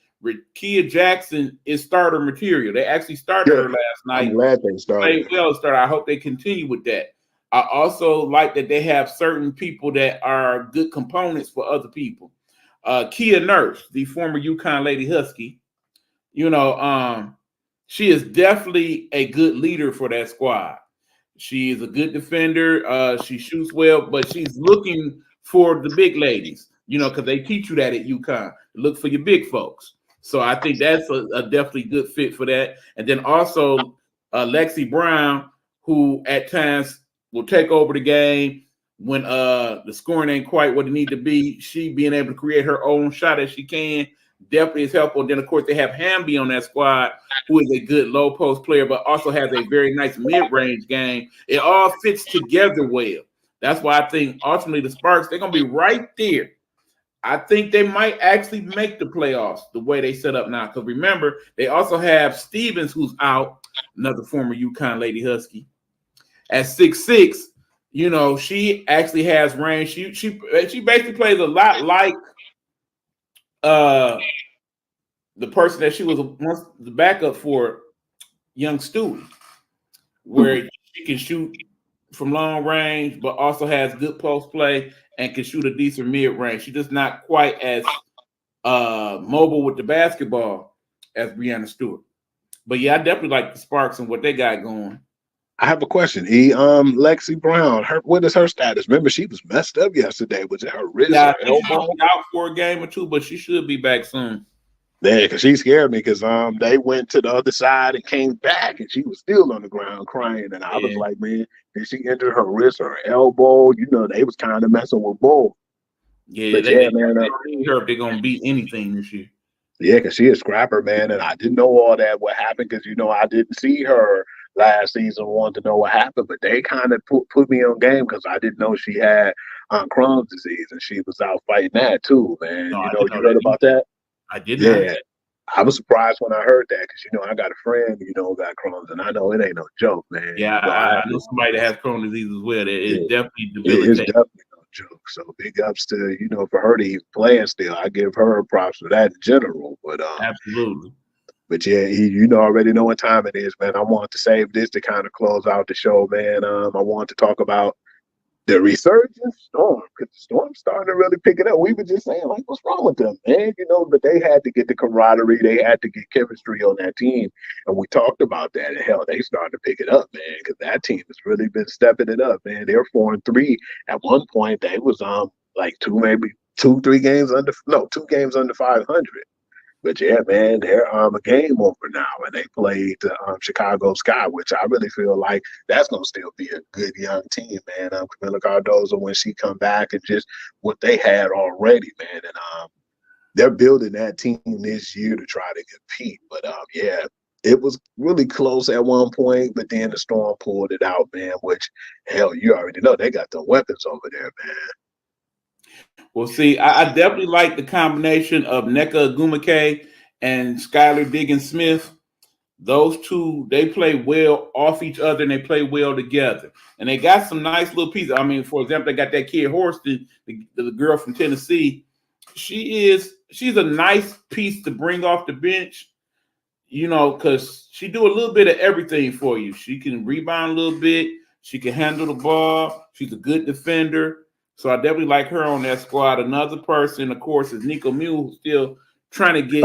Kia Jackson is starter material. They actually started her last night. I'm glad they started. I hope they continue with that. I also like that they have certain people that are good components for other people. Kia Nurse, the former UConn Lady Husky, she is definitely a good leader for that squad. She is a good defender. She shoots well, but she's looking for the big ladies, because they teach you that at UConn. Look for your big folks. So I think that's a definitely good fit for that. And then also Lexi Brown, who at times will take over the game when the scoring ain't quite what it need to be. She being able to create her own shot as she can definitely is helpful. And then, of course, they have Hamby on that squad, who is a good low post player, but also has a very nice mid-range game. It all fits together well. That's why I think ultimately the Sparks, they're going to be right there. I think they might actually make the playoffs the way they set up now. Because remember, they also have Stevens, who's out, another former UConn Lady Husky. At 6'6", she actually has range. She basically plays a lot like the person that she was once the backup for, young Stewie, where she can shoot from long range, but also has good post play and can shoot a decent mid range. She's just not quite as mobile with the basketball as Breanna Stewart. But yeah, I definitely like the Sparks and what they got going. I have a question. Lexi Brown, what is her status? Remember, she was messed up yesterday. Was it her wrist or elbow? She's out for a game or two, but she should be back soon. Yeah, because she scared me because they went to the other side and came back and she was still on the ground crying. And I was like, man, did she injure her wrist or her elbow? They was kind of messing with both. Yeah, but they don't need her if they're going to beat anything this year. Yeah, because she is scrapper, man. And I didn't know all that what happened because, I didn't see her last season, wanted to know what happened. But they kind of put me on game because I didn't know she had Crohn's disease and she was out fighting that too, man. No, you heard about that? I did not. Yeah. I was surprised when I heard that because, I got a friend, got Crohn's, and I know it ain't no joke, man. Yeah, I know somebody that has Crohn's disease as well. It's definitely debilitating. It's definitely no joke. So big ups to, for her to even playing still. I give her props for that in general. But absolutely. But yeah, already know what time it is, man. I want to save this to kind of close out the show, man. I want to talk about the resurgent Storm, because the Storm starting to really pick it up. We were just saying, like, what's wrong with them, man? But they had to get the camaraderie. They had to get chemistry on that team. And we talked about that. And hell, they started to pick it up, man, because that team has really been stepping it up, man. They're 4-3. At one point, they was like 2 games under 500. But yeah, man, they're a game over now, and they played the Chicago Sky, which I really feel like that's gonna still be a good young team, man. Camila Cardozo, when she come back, and just what they had already, man, and they're building that team this year to try to compete. But yeah, it was really close at one point, but then the Storm pulled it out, man. Which hell, you already know they got the weapons over there, man. Well, see, I definitely like the combination of Nneka Ogwumike and Skylar Diggins-Smith. Those two, they play well off each other and they play well together. And they got some nice little pieces. I mean, for example, they got that kid Horston, the girl from Tennessee. She's a nice piece to bring off the bench, because she do a little bit of everything for you. She can rebound a little bit. She can handle the ball. She's a good defender. So I definitely like her on that squad. Another person, of course, is Nico Mule, who's still trying to get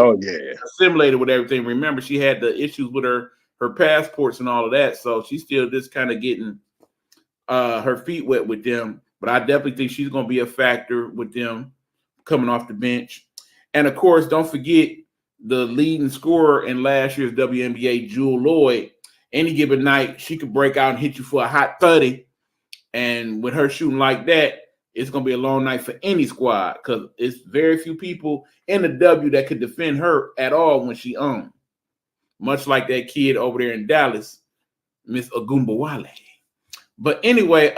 assimilated with everything. Remember, she had the issues with her her passports and all of that. So she's still just kind of getting her feet wet with them. But I definitely think she's going to be a factor with them coming off the bench. And, of course, don't forget the leading scorer in last year's WNBA, Jewel Lloyd. Any given night, she could break out and hit you for a hot 30. And with her shooting like that, it's going to be a long night for any squad because it's very few people in the W that could defend her at all when she owned. Much like that kid over there in Dallas, Miss Agumbawale. But anyway,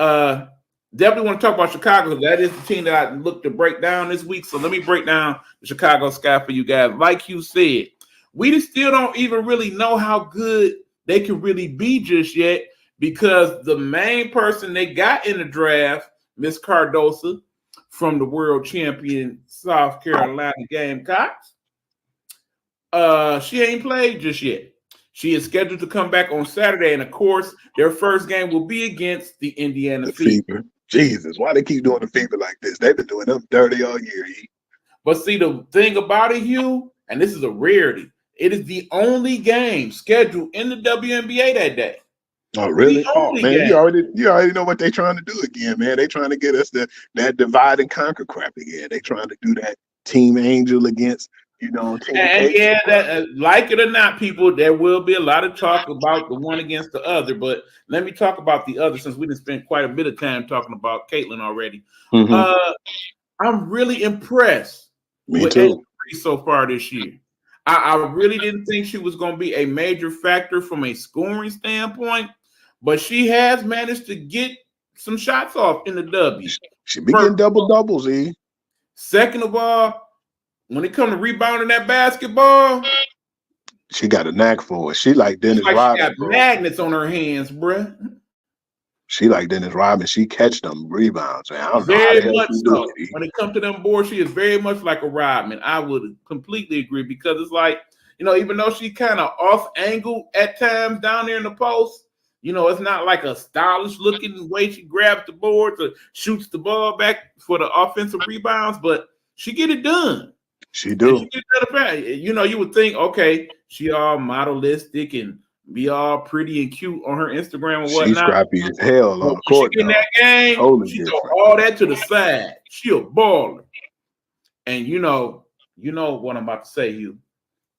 definitely want to talk about Chicago. That is the team that I look to break down this week. So let me break down the Chicago Sky for you guys. Like you said, we still don't even really know how good they can really be just yet because the main person they got in the draft, Miss Cardosa from the world champion South Carolina Gamecocks, she ain't played just yet. She is scheduled to come back on Saturday, and of course, their first game will be against the Indiana Fever. Jesus, why they keep doing the Fever like this? They've been doing them dirty all year. But see, the thing about it, Hugh, and this is a rarity, it is the only game scheduled in the WNBA that day. Oh, really? Oh, man, you already know what they're trying to do again, man. They're trying to get us that divide and conquer crap again. They're trying to do that Team Angel against, Team and yeah, that like it or not, people, there will be a lot of talk about the one against the other. But let me talk about the other since we didn't spend quite a bit of time talking about Caitlin already. Mm-hmm. I'm really impressed with Angel Reese so far this year. I really didn't think she was going to be a major factor from a scoring standpoint, but she has managed to get some shots off in the W. She be getting double-doubles, E. Second of all, when it comes to rebounding that basketball, she got a knack for it. She like Dennis Rodman. She got magnets on her hands, bruh. She like Dennis Rodman. She catch them rebounds. Man. I don't know how the hell she do it. When it comes to them boards, she is very much like a Rodman. I would completely agree because it's like, even though she kind of off angle at times down there in the post, it's not like a stylish looking way she grabs the boards or shoots the ball back for the offensive rebounds, but she get it done. She do. You would think, okay, she all modelistic and be all pretty and cute on her Instagram and whatnot. She's scrappy as hell on the court. She in that game, totally she throw all that to the side. She a baller. And you know what I'm about to say, Hugh.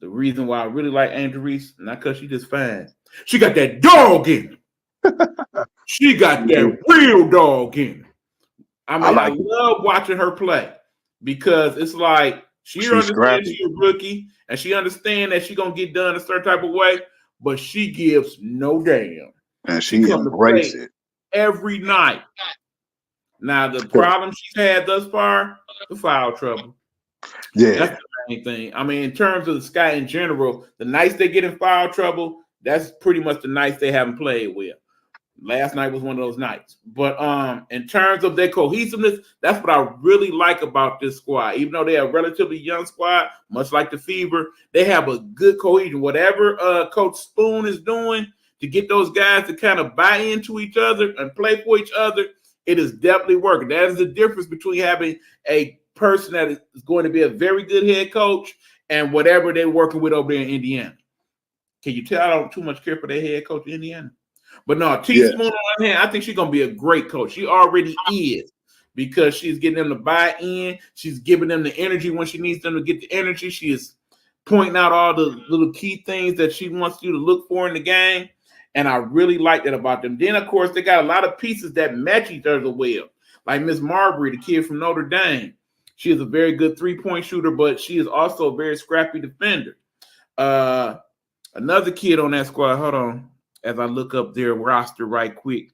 The reason why I really like Angel Reese, not because she just fine. She got that dog in her. She got that real dog in her. I love watching her play because it's like she understands she's a rookie and she understands that she's going to get done a certain type of way, but she gives no damn. And she embraces it every night. Now, the problem she's had thus far, the foul trouble. Yeah. That's the main thing. In terms of the Sky in general, the nights they get in foul trouble, that's pretty much the nights they haven't played well. Last night was one of those nights. But in terms of their cohesiveness, that's what I really like about this squad. Even though they're a relatively young squad, much like the Fever, they have a good cohesion. Whatever Coach Spoon is doing to get those guys to kind of buy into each other and play for each other, it is definitely working. That is the difference between having a person that is going to be a very good head coach and whatever they're working with over there in Indiana. Can you tell I don't too much care for their head coach in Indiana? But no, Spoon on one hand, I think she's going to be a great coach. She already is because she's getting them to buy in. She's giving them the energy when she needs them to get the energy. She is pointing out all the little key things that she wants you to look for in the game. And I really like that about them. Then, of course, they got a lot of pieces that match each other well. Like Miss Marbury, the kid from Notre Dame. She is a very good three-point shooter, but she is also a very scrappy defender. Another kid on that squad, hold on, as I look up their roster right quick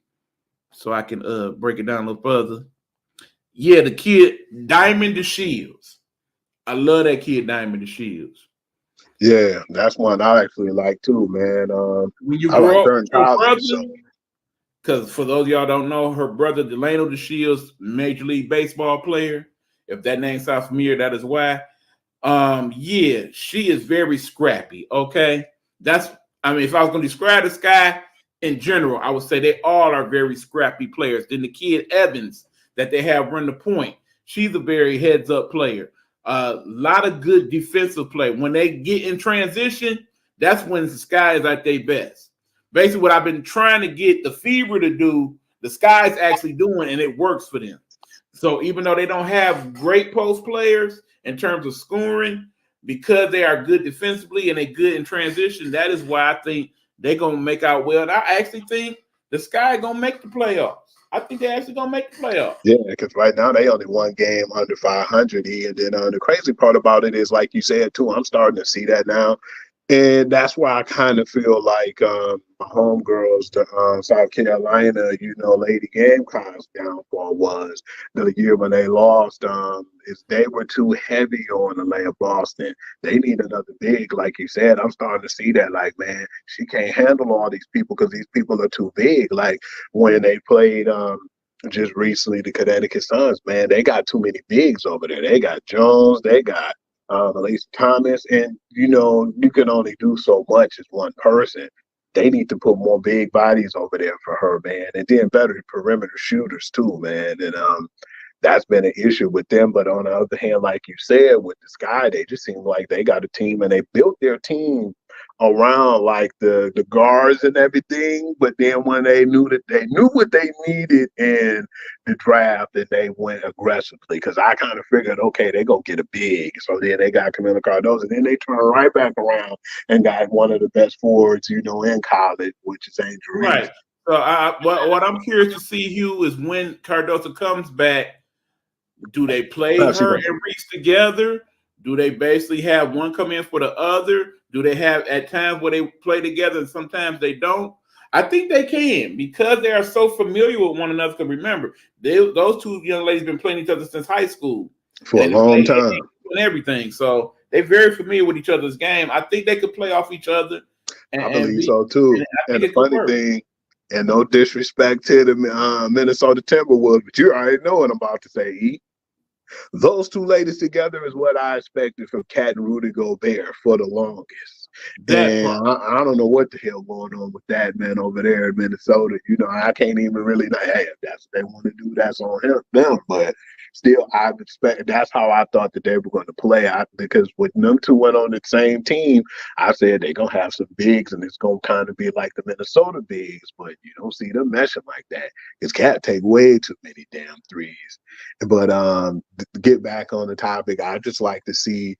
so I can break it down a little further. Yeah, the kid, Diamond DeShields. I love that kid, Diamond DeShields. Yeah, that's one I actually like too, man. When you grow up with your brother, because for those of y'all don't know, her brother, Delano DeShields, Major League Baseball player. If that name sounds familiar, that is why. Yeah, she is very scrappy, okay? If I was going to describe the Sky in general, I would say they all are very scrappy players. Then the kid Evans that they have run the point, she's a very heads-up player. A lot of good defensive play. When they get in transition, that's when the Sky is at their best. Basically, what I've been trying to get the Fever to do, the Sky's actually doing, and it works for them. So even though they don't have great post players in terms of scoring, because they are good defensively and they're good in transition, that is why I think they're going to make out well. And I actually think the Sky going to make the playoffs. I think they're actually going to make the playoffs. Yeah, because right now they only one game under 500. And then the crazy part about it is, like you said, too, I'm starting to see that now. And that's why I kind of feel like my homegirls, the South Carolina, Lady Gamecocks downfall was the year when they lost. Is they were too heavy on Alea Boston. They need another big, like you said. I'm starting to see that, like, man, she can't handle all these people because these people are too big. Like when they played just recently the Connecticut Suns, man, they got too many bigs over there. They got Jones, they got Elise Thomas, and you can only do so much as one person. They need to put more big bodies over there for her, man, and then better perimeter shooters too, man. And that's been an issue with them. But on the other hand, like you said, with the Sky, they just seem like they got a team, and they built their team around like the guards and everything. But then when they knew what they needed in the draft, that they went aggressively, because I kind of figured, okay, they're gonna get a big. So then they got Camila Cardozo, and then they turned right back around and got one of the best forwards, in college, which is Angel Reese. Right. So what I'm curious to see, Hugh, is when Cardozo comes back, do they play her and Reese together? Do they basically have one come in for the other? Do they have at times where they play together and sometimes they don't? I think they can, because they are so familiar with one another. Because remember, those two young ladies been playing each other since high school for a long time and everything. So they're very familiar with each other's game. I think they could play off each other. I believe so too. And the funny thing, and no disrespect to the Minnesota Timberwolves, but you already know what I'm about to say, E. Those two ladies together is what I expected from Kat and Rudy Gobert for the longest. And I don't know what the hell going on with that, man, over there in Minnesota. I can't even really know. Hey, if that's what they want to do, that's on them. But still, I expect that's how I thought that they were going to play. Because when them two went on the same team, I said they're going to have some bigs, and it's going to kind of be like the Minnesota bigs. But you don't see them meshing like that, because Cat take way too many damn threes. But to get back on the topic, I just like to see,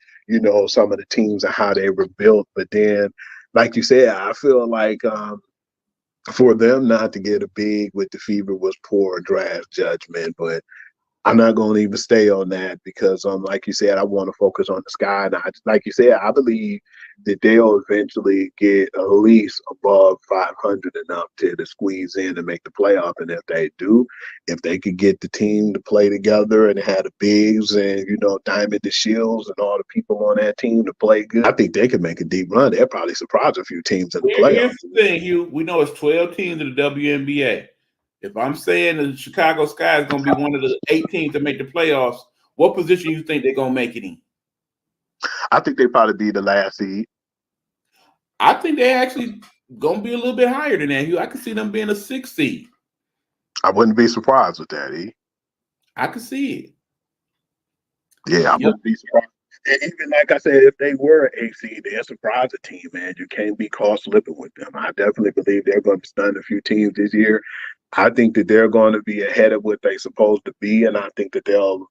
some of the teams and how they were built. But then, like you said, I feel like for them not to get a big with the Fever was poor draft judgment. But I'm not going to even stay on that, because, like you said, I want to focus on the Sky. And like you said, I believe that they'll eventually get at least above 500 enough to squeeze in and make the playoff. And if they do, if they could get the team to play together and have the bigs and, Diamond DeShields and all the people on that team to play good, I think they could make a deep run. They'll probably surprise a few teams in the playoffs. Here's the thing, Hugh. We know it's 12 teams in the WNBA. If I'm saying the Chicago Sky is going to be one of the 8 teams to make the playoffs, what position you think they're going to make it in? I think they probably be the last seed. I think they actually going to be a little bit higher than that, Hugh. I could see them being a 6th seed. I wouldn't be surprised with that, E. I could see it. Yeah, I wouldn't be surprised. And even like I said, if they were an 8th seed, they're a surprise team, man. You can't be caught slipping with them. I definitely believe they're going to stun a few teams this year. I think that they're going to be ahead of what they're supposed to be, and I think that they'll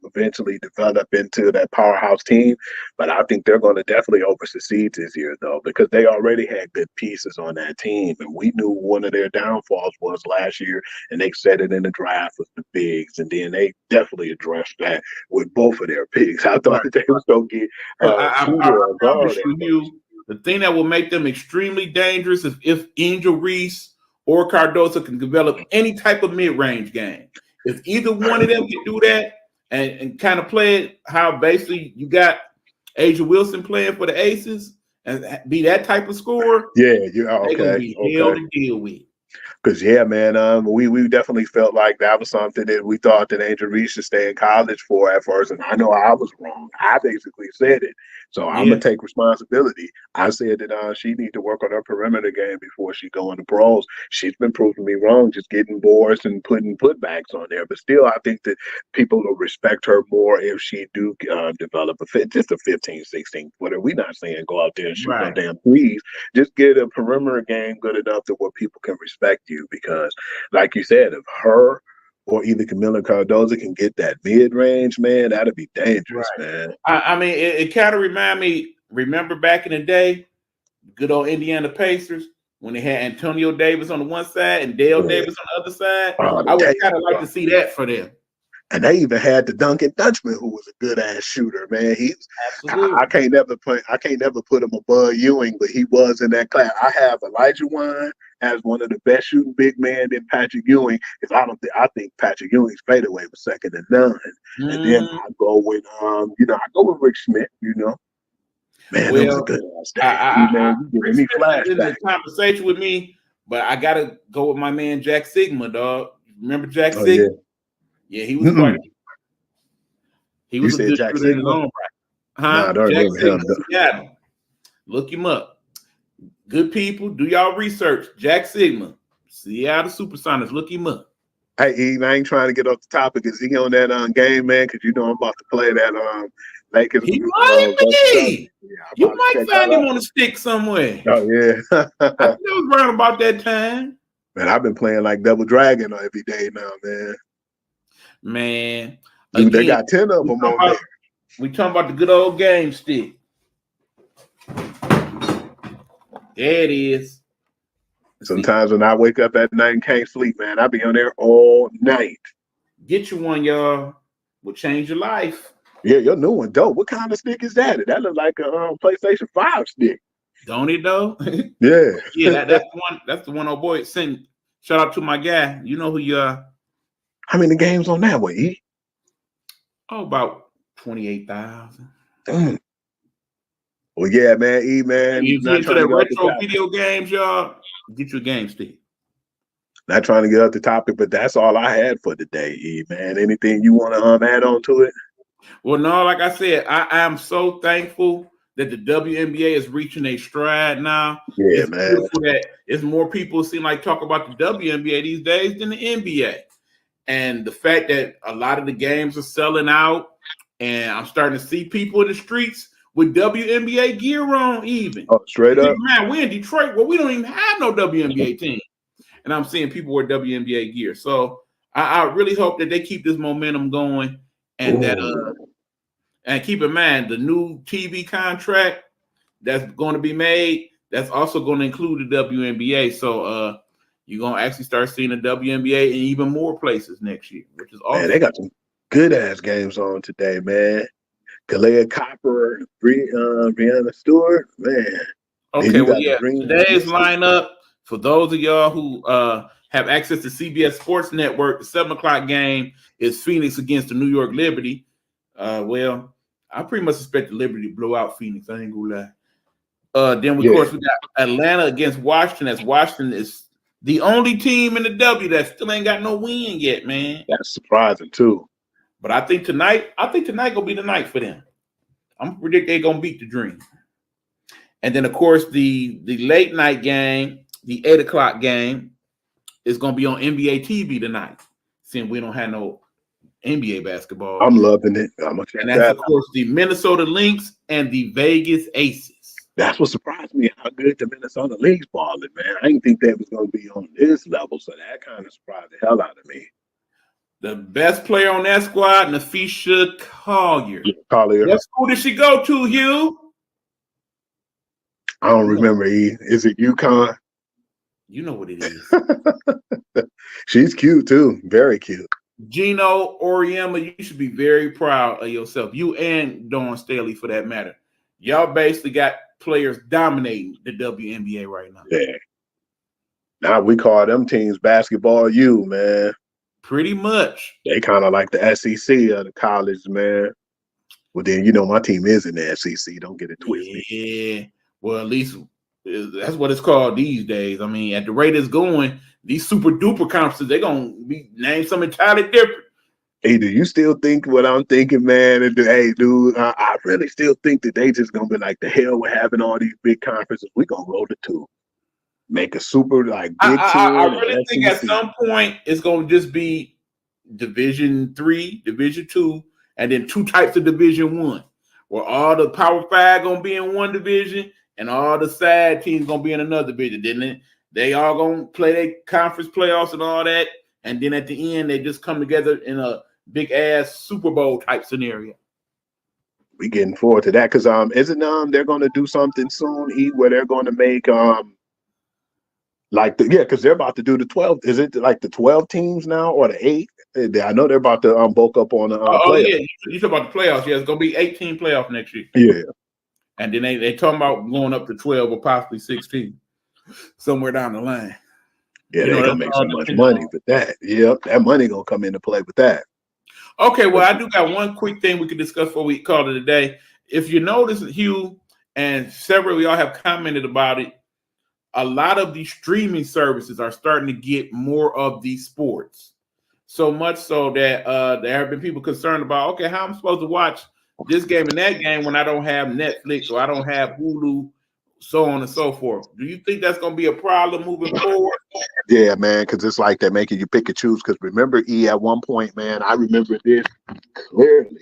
eventually develop into that powerhouse team. But I think they're going to definitely oversucceed this year, though, because they already had good pieces on that team, and we knew one of their downfalls was last year, and they said it in the draft with the bigs, and then they definitely addressed that with both of their picks. I thought that they was going to get I promise you, the thing that will make them extremely dangerous is if Angel Reese or Cardozo can develop any type of mid-range game. If either one of them can do that and kind of play it how basically you got Asia Wilson playing for the Aces and be that type of scorer, yeah, okay. They're gonna be hell to deal with. Because, yeah, man, we definitely felt like that was something that we thought that Angel Reese should stay in college for at first. And I know I was wrong. I basically said it. So I'm Yeah, gonna take responsibility. I said that she need to work on her perimeter game before she go into pros. She's been proving me wrong, just getting boards and putting putbacks on there. But still, I think that people will respect her more if she do develop just a 15, 16 footer. We're not saying go out there and shoot no right. damn threes. Just get a perimeter game good enough to where people can respect you. Because, like you said, if her or either Camila Cardoza can get that mid range, man, that'd be dangerous, Right. man. I mean, it kind of remind me. Remember back in the day, good old Indiana Pacers when they had Antonio Davis on the one side and Dale Yeah. Davis on the other side. The I would day. kind of like to see that for them. And they even had the Duncan Dutchman, who was a good ass shooter, man. Absolutely. I can't never put him above Ewing, but he was in that class. I have Elijah Wan as one of the best shooting big men in Patrick Ewing. Because I think Patrick Ewing's fadeaway was second to none. And then I go with I go with Rick Schmidt, Man, that was a good ass day. Man, you giving me Smith is in the flashbacks. conversation with me, but I gotta go with my man Jack Sigma, dog. Remember Jack Oh, Sigma? yeah. Yeah, he was quite. He was You a said good Jack shooter in his Sigma? own right. Nah, I don't Jack remember Sigma, him. Seattle. Look him up. Good people, do y'all research. Jack Sigma, Seattle Supersonics. Look him up. Hey, Eve, I ain't trying to get off the topic. Is he on that game, man? Because I'm about to play that Lakers. He might be. Yeah, You might find him on a stick somewhere. Oh yeah, I think it was around about that time. Man, I've been playing like Double Dragon every day now, man. Man, Dude, again, they got 10 of them on there. We talking about the good old game stick. There it is. Sometimes when I wake up at night and can't sleep, man, I be on there all night. Get you one, y'all. Will change your life. Yeah, your new one dope. What kind of stick is that? That looks like a PlayStation 5 stick. Don't it though? Yeah. Yeah, that's the one. That's the one. Oh boy, send shout out to my guy. You know who you are. How many games on that one, E? Oh, about 28,000. Well, yeah, man, E, man. If you're into that retro video games, y'all, get your game stick. Not trying to get up the topic, but that's all I had for today, E, man. Anything you want to add on to it? Well, no, like I said, I am so thankful that the WNBA is reaching a stride now. Yeah, it's man. beautiful that it's more people seem like talk about the WNBA these days than the NBA. And the fact that a lot of the games are selling out, and I'm starting to see people in the streets with WNBA gear on, even. Oh, straight up. Man, we're in Detroit. Well, we don't even have no WNBA team. And I'm seeing people wear WNBA gear. So I really hope that they keep this momentum going, and that and keep in mind the new TV contract that's going to be made, that's also going to include the WNBA. So you're going to actually start seeing the WNBA in even more places next year, which is awesome. Man, they got some good ass games on today, man. Kalea Copper, Brianna Stewart, man. Okay, well, yeah. Today's lineup, for those of y'all who have access to CBS Sports Network, the 7 o'clock game is Phoenix against the New York Liberty. Well, I pretty much expect the Liberty to blow out Phoenix. I ain't gonna lie. Then, of course, we got Atlanta against Washington, as Washington is the only team in the W that still ain't got no win yet, man. That's surprising, too. But I think tonight gonna be the night for them. I'm gonna predict they're gonna beat the Dream. And then, of course, the late night game, the 8 o'clock game, is gonna be on NBA TV tonight, since we don't have no NBA basketball. I'm loving it. And that's, of course, the Minnesota Lynx and the Vegas Aces. That's what surprised me, how good the Minnesota Lynx balling, man. I didn't think they was going to be on this level, so that kind of surprised the hell out of me. The best player on that squad, Nafisha Collier. Collier. What school did she go to, Hugh? I don't remember, E. Is it UConn? You know what it is. She's cute, too. Very cute. Gino Auriemma, you should be very proud of yourself. You and Dawn Staley, for that matter. Y'all basically got players dominating the WNBA right now. Yeah. Now we call them teams basketball U, man. Pretty much. They kind of like the SEC of the college, man. Well, then, my team is in the SEC. Don't get it twisted. Yeah. Well, at least that's what it's called these days. I mean, at the rate it's going, these super duper conferences, they're going to be named something entirely different. Hey, do you still think what I'm thinking, man? And hey, dude, I really still think that they just gonna be like, the hell with having all these big conferences. We gonna go to two, make a super like Big I Ten really and think at SEC. some point it's going to just be Division 3, Division 2, and then two types of Division 1, where all the Power 5 going to be in one division and all the side teams going to be in another division. Then they all going to play their conference playoffs and all that, and then at the end they just come together in a big ass Super Bowl type scenario. We getting forward to that because isn't they're gonna do something soon, where they're gonna make like because they're about to do the 12. Is it like the 12 teams now or the 8? I know they're about to bulk up on the playoffs. Yeah, you talk about the playoffs. Yeah, it's gonna be 18 playoff next year. Yeah, and then they talking about going up to 12 or possibly 16 somewhere down the line. yeah, they're gonna make so much money with that. Yep, that money gonna come into play with that. Okay, well, I do got one quick thing we can discuss before we call it a day. If you notice, Hugh and several of y'all have commented about it, a lot of these streaming services are starting to get more of these sports. So much so that there have been people concerned about, okay, how I'm supposed to watch this game and that game when I don't have Netflix or I don't have Hulu, so on and so forth. Do you think that's going to be a problem moving forward? Yeah, man, because it's like they're making you pick and choose. Because remember, at one point, man, I remember this clearly.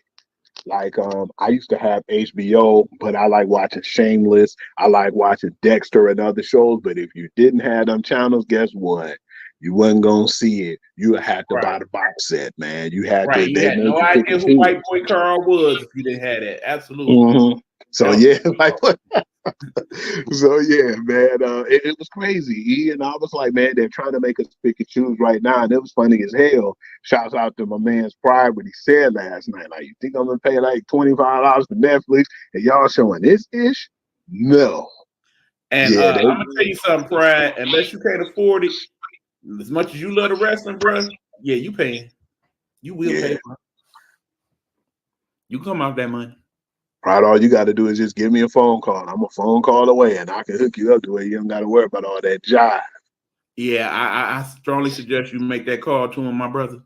Like, I used to have HBO, but I like watching Shameless. I like watching Dexter and other shows. But if you didn't have them channels, guess what? You wasn't gonna see it. You had to buy the box set, man. You had to. You had no idea who White Boy Carl was if you didn't have that. Absolutely. Mm-hmm. So yeah, like so yeah, man. It was crazy. And I was like, man, they're trying to make us pick and choose right now, and it was funny as hell. Shouts out to my man's Pride what he said last night. Like, you think I'm gonna pay like $25 for Netflix and y'all showing this ish? No. And I'm gonna tell you something, Pride. Unless you can't afford it, as much as you love the wrestling, bro, yeah, you paying. You will pay, bro. You come out that money. Pride, all you got to do is just give me a phone call. I'm a phone call away, and I can hook you up to where you don't got to worry about all that jive. Yeah, I strongly suggest you make that call to him, my brother.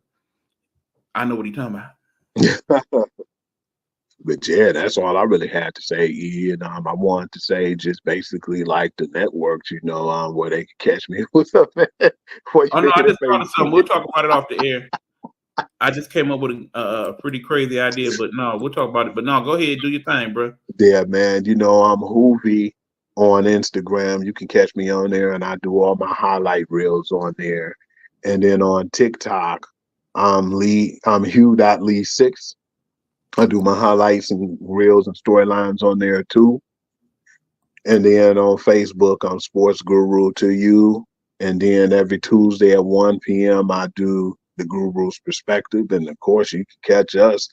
I know what he's talking about. But yeah, that's all I really had to say, And I wanted to say just basically like the networks, where they can catch me. What's up, man? I just thought of something. We'll talk about it off the air. I just came up with a pretty crazy idea, but no, we'll talk about it. But no, go ahead, do your thing, bro. Yeah, man. I'm Hoovy on Instagram. You can catch me on there, and I do all my highlight reels on there. And then on TikTok, I'm Hugh.Lee6. I do my highlights and reels and storylines on there too. And then on Facebook, I'm Sportsguru to you. And then every Tuesday at 1 p.m., I do the Guru's Perspective. And of course, you can catch us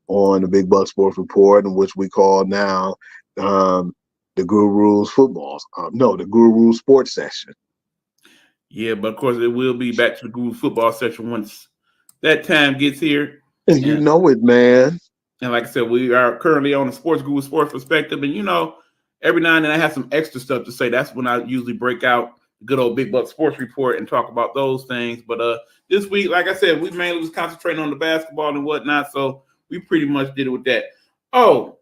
on the Big Buck Sports Report, which we call now the Guru's Football. The Guru's Sports Session. Yeah, but of course, it will be back to the Guru's Football Session once that time gets here. And you know it, man. And like I said, we are currently on the Sportsguru Sports Perspective. And, every now and then I have some extra stuff to say. That's when I usually break out the good old Big Buck Sports Report and talk about those things. But this week, like I said, we mainly was concentrating on the basketball and whatnot. So we pretty much did it with that. Oh,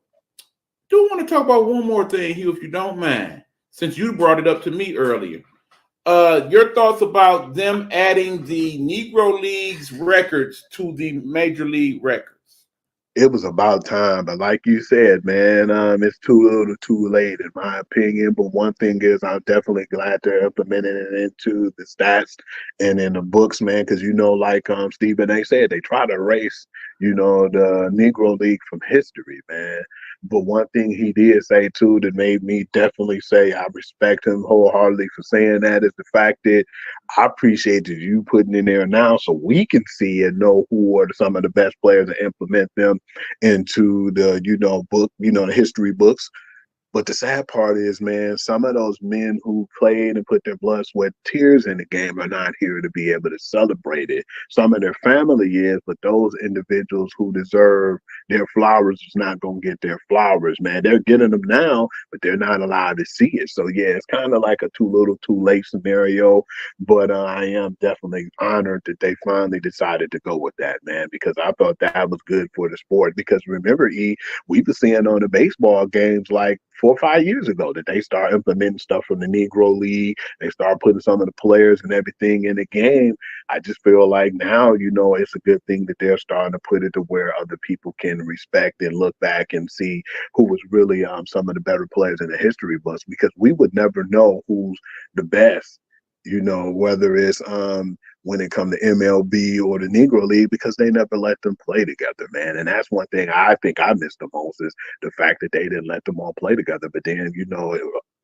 do want to talk about one more thing, Hugh, if you don't mind, since you brought it up to me earlier. Your thoughts about them adding the Negro League's records to the Major League records? It was about time, but like you said, man, it's too little too late in my opinion. But one thing is, I'm definitely glad they're implementing it into the stats and in the books, man, because like Stephen A. said, they try to erase, the Negro League from history, man. But one thing he did say too that made me definitely say I respect him wholeheartedly for saying that is the fact that I appreciate that you putting in there now so we can see and know who are some of the best players and implement them into the book, the history books. But the sad part is, man, some of those men who played and put their blood, sweat, tears in the game are not here to be able to celebrate it. Some of their family is, but those individuals who deserve their flowers is not going to get their flowers, man. They're getting them now, but they're not allowed to see it. So, yeah, it's kind of like a too little, too late scenario. But I am definitely honored that they finally decided to go with that, man, because I thought that was good for the sport. Because remember, we were seeing on the baseball games like 4 or 5 years ago that they start implementing stuff from the Negro League. They start putting some of the players and everything in the game. I just feel like now, it's a good thing that they're starting to put it to where other people can respect and look back and see who was really some of the better players in the history books, because we would never know who's the best, whether it's when it comes to MLB or the Negro League, because they never let them play together, man. And that's one thing I think I missed the most, is the fact that they didn't let them all play together. But then,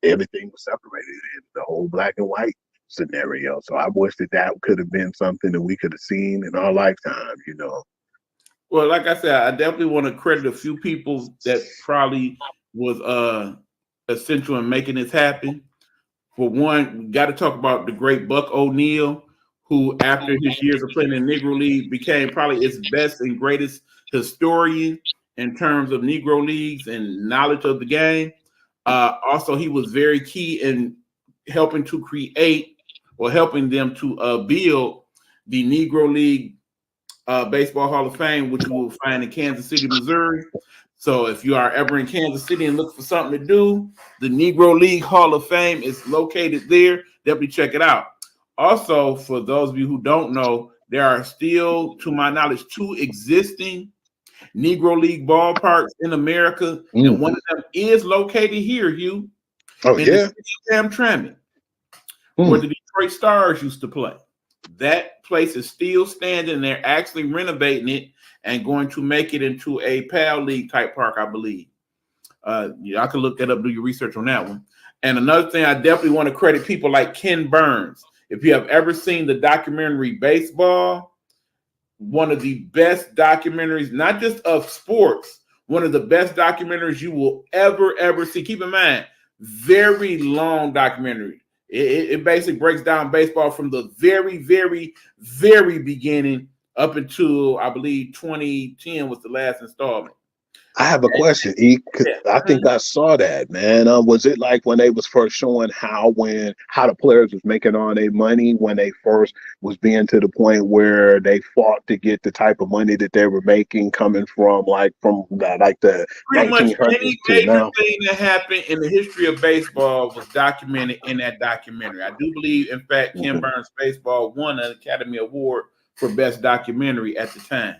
everything was separated in the whole black and white scenario. So I wish that could have been something that we could have seen in our lifetime. Well, like I said, I definitely want to credit a few people that probably was essential in making this happen. For one, we got to talk about the great Buck O'Neil, who, after his years of playing in the Negro League, became probably its best and greatest historian in terms of Negro Leagues and knowledge of the game. Also, he was very key in helping to create or helping them to build the Negro League Baseball Hall of Fame, which you will find in Kansas City, Missouri. So if you are ever in Kansas City and look for something to do, the Negro League Hall of Fame is located there. Definitely check it out. Also, for those of you who don't know, there are still, to my knowledge, 2 existing Negro League ballparks in America, and one of them is located here, Hugh, in the city of Hamtramck, where the Detroit Stars used to play. That place is still standing. They're actually renovating it and going to make it into a PAL League type park, I believe. I can look that up, do your research on that one. And another thing, I definitely want to credit people like Ken Burns. If you have ever seen the documentary Baseball, one of the best documentaries, not just of sports, one of the best documentaries you will ever see. Keep in mind, very long documentary. It basically breaks down baseball from the very, very, very beginning up until, I believe, 2010 was the last installment. I have a question, E. I think I saw that, man. Was it like when they was first showing how the players was making all their money when they first was being to the point where they fought to get the type of money that they were making, coming from the pretty much 1900s any to major now? thing that happened in the history of baseball was documented in that documentary. I do believe, in fact, Ken Burns Baseball won an Academy Award for Best Documentary at the time.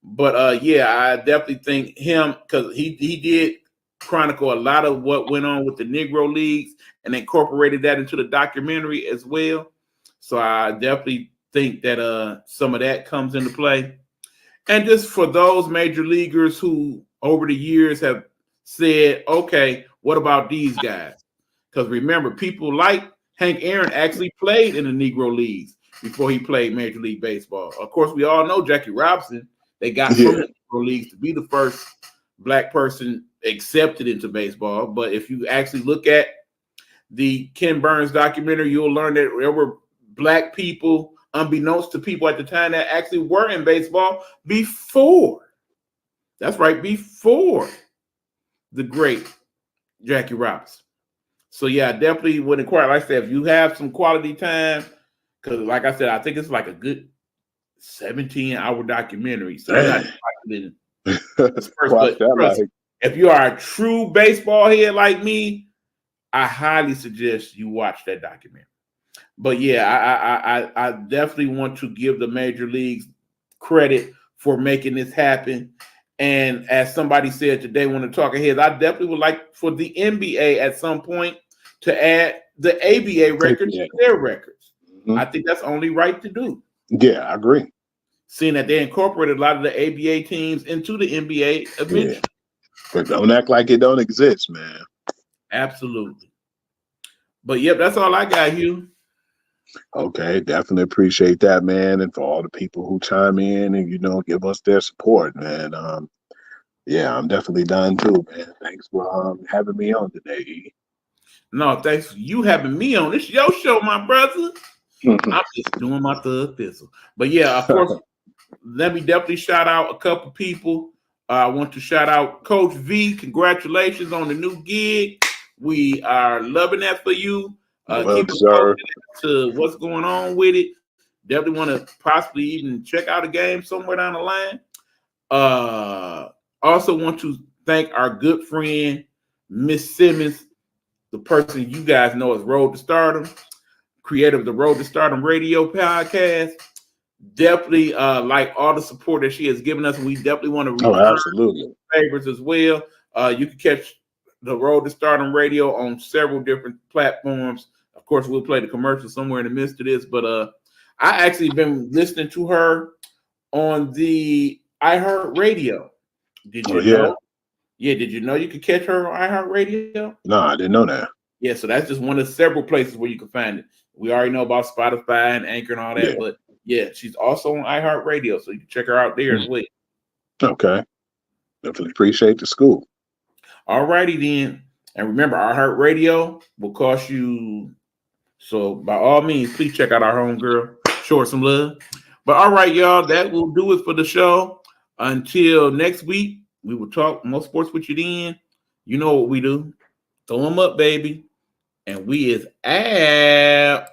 But I definitely think him, because he did chronicle a lot of what went on with the Negro Leagues and incorporated that into the documentary as well. So I definitely think that some of that comes into play. And just for those major leaguers who over the years have said, okay, what about these guys? Because remember, people like Hank Aaron actually played in the Negro Leagues before he played Major League Baseball. Of course, we all know Jackie Robinson. They got from the Negro Leagues to be the first black person accepted into baseball. But if you actually look at the Ken Burns documentary, you'll learn that there were black people, unbeknownst to people at the time, that actually were in baseball before. That's right, before the great Jackie Robinson. So yeah, definitely would inquire. Like I said, if you have some quality time, because like I said, I think it's like a good 17-hour documentary. So you're not if you are a true baseball head like me, I highly suggest you watch that documentary. But yeah, I definitely want to give the major leagues credit for making this happen. And as somebody said today, when the talk ahead, I definitely would like for the NBA at some point to add the ABA records to their records. I think that's only right to do. Yeah, I agree. Seeing that they incorporated a lot of the ABA teams into the NBA eventually. Yeah. But don't act like it don't exist, man. Absolutely. But yep, that's all I got, Hugh. Okay, definitely appreciate that, man. And for all the people who chime in and, give us their support, man. Yeah, I'm definitely done too, man. Thanks for having me on today. E. No, thanks for you having me on. This your show, my brother. I'm just doing my third thistle. But yeah, of course, let me definitely shout out a couple people. I want to shout out Coach V. Congratulations on the new gig. We are loving that for you. Well Keep us deserved. posted to what's going on with it. Definitely want to possibly even check out a game somewhere down the line. Also want to thank our good friend, Miss Simmons, the person you guys know as Road to Stardom, creator of the Road to Stardom radio podcast. Definitely like all the support that she has given us. We definitely want to Oh, return absolutely. favors as well. You can catch the Road to Stardom radio on several different platforms. Of course, we'll play the commercial somewhere in the midst of this, but I actually been listening to her on the iHeartRadio. Did Oh you yeah. know? Yeah, did you know you could catch her on iHeartRadio? No, I didn't know that. Yeah, so that's just one of several places where you can find it. We already know about Spotify and Anchor and all that, Yeah. but yeah, she's also on iHeartRadio, so you can check her out there as well. Okay. Definitely appreciate the school. All righty then. And remember, iHeartRadio will cost you. So by all means, please check out our homegirl. Show her some love. But all right, y'all, that will do it for the show. Until next week, we will talk more sports with you then. You know what we do. Throw them up, baby. And we is out.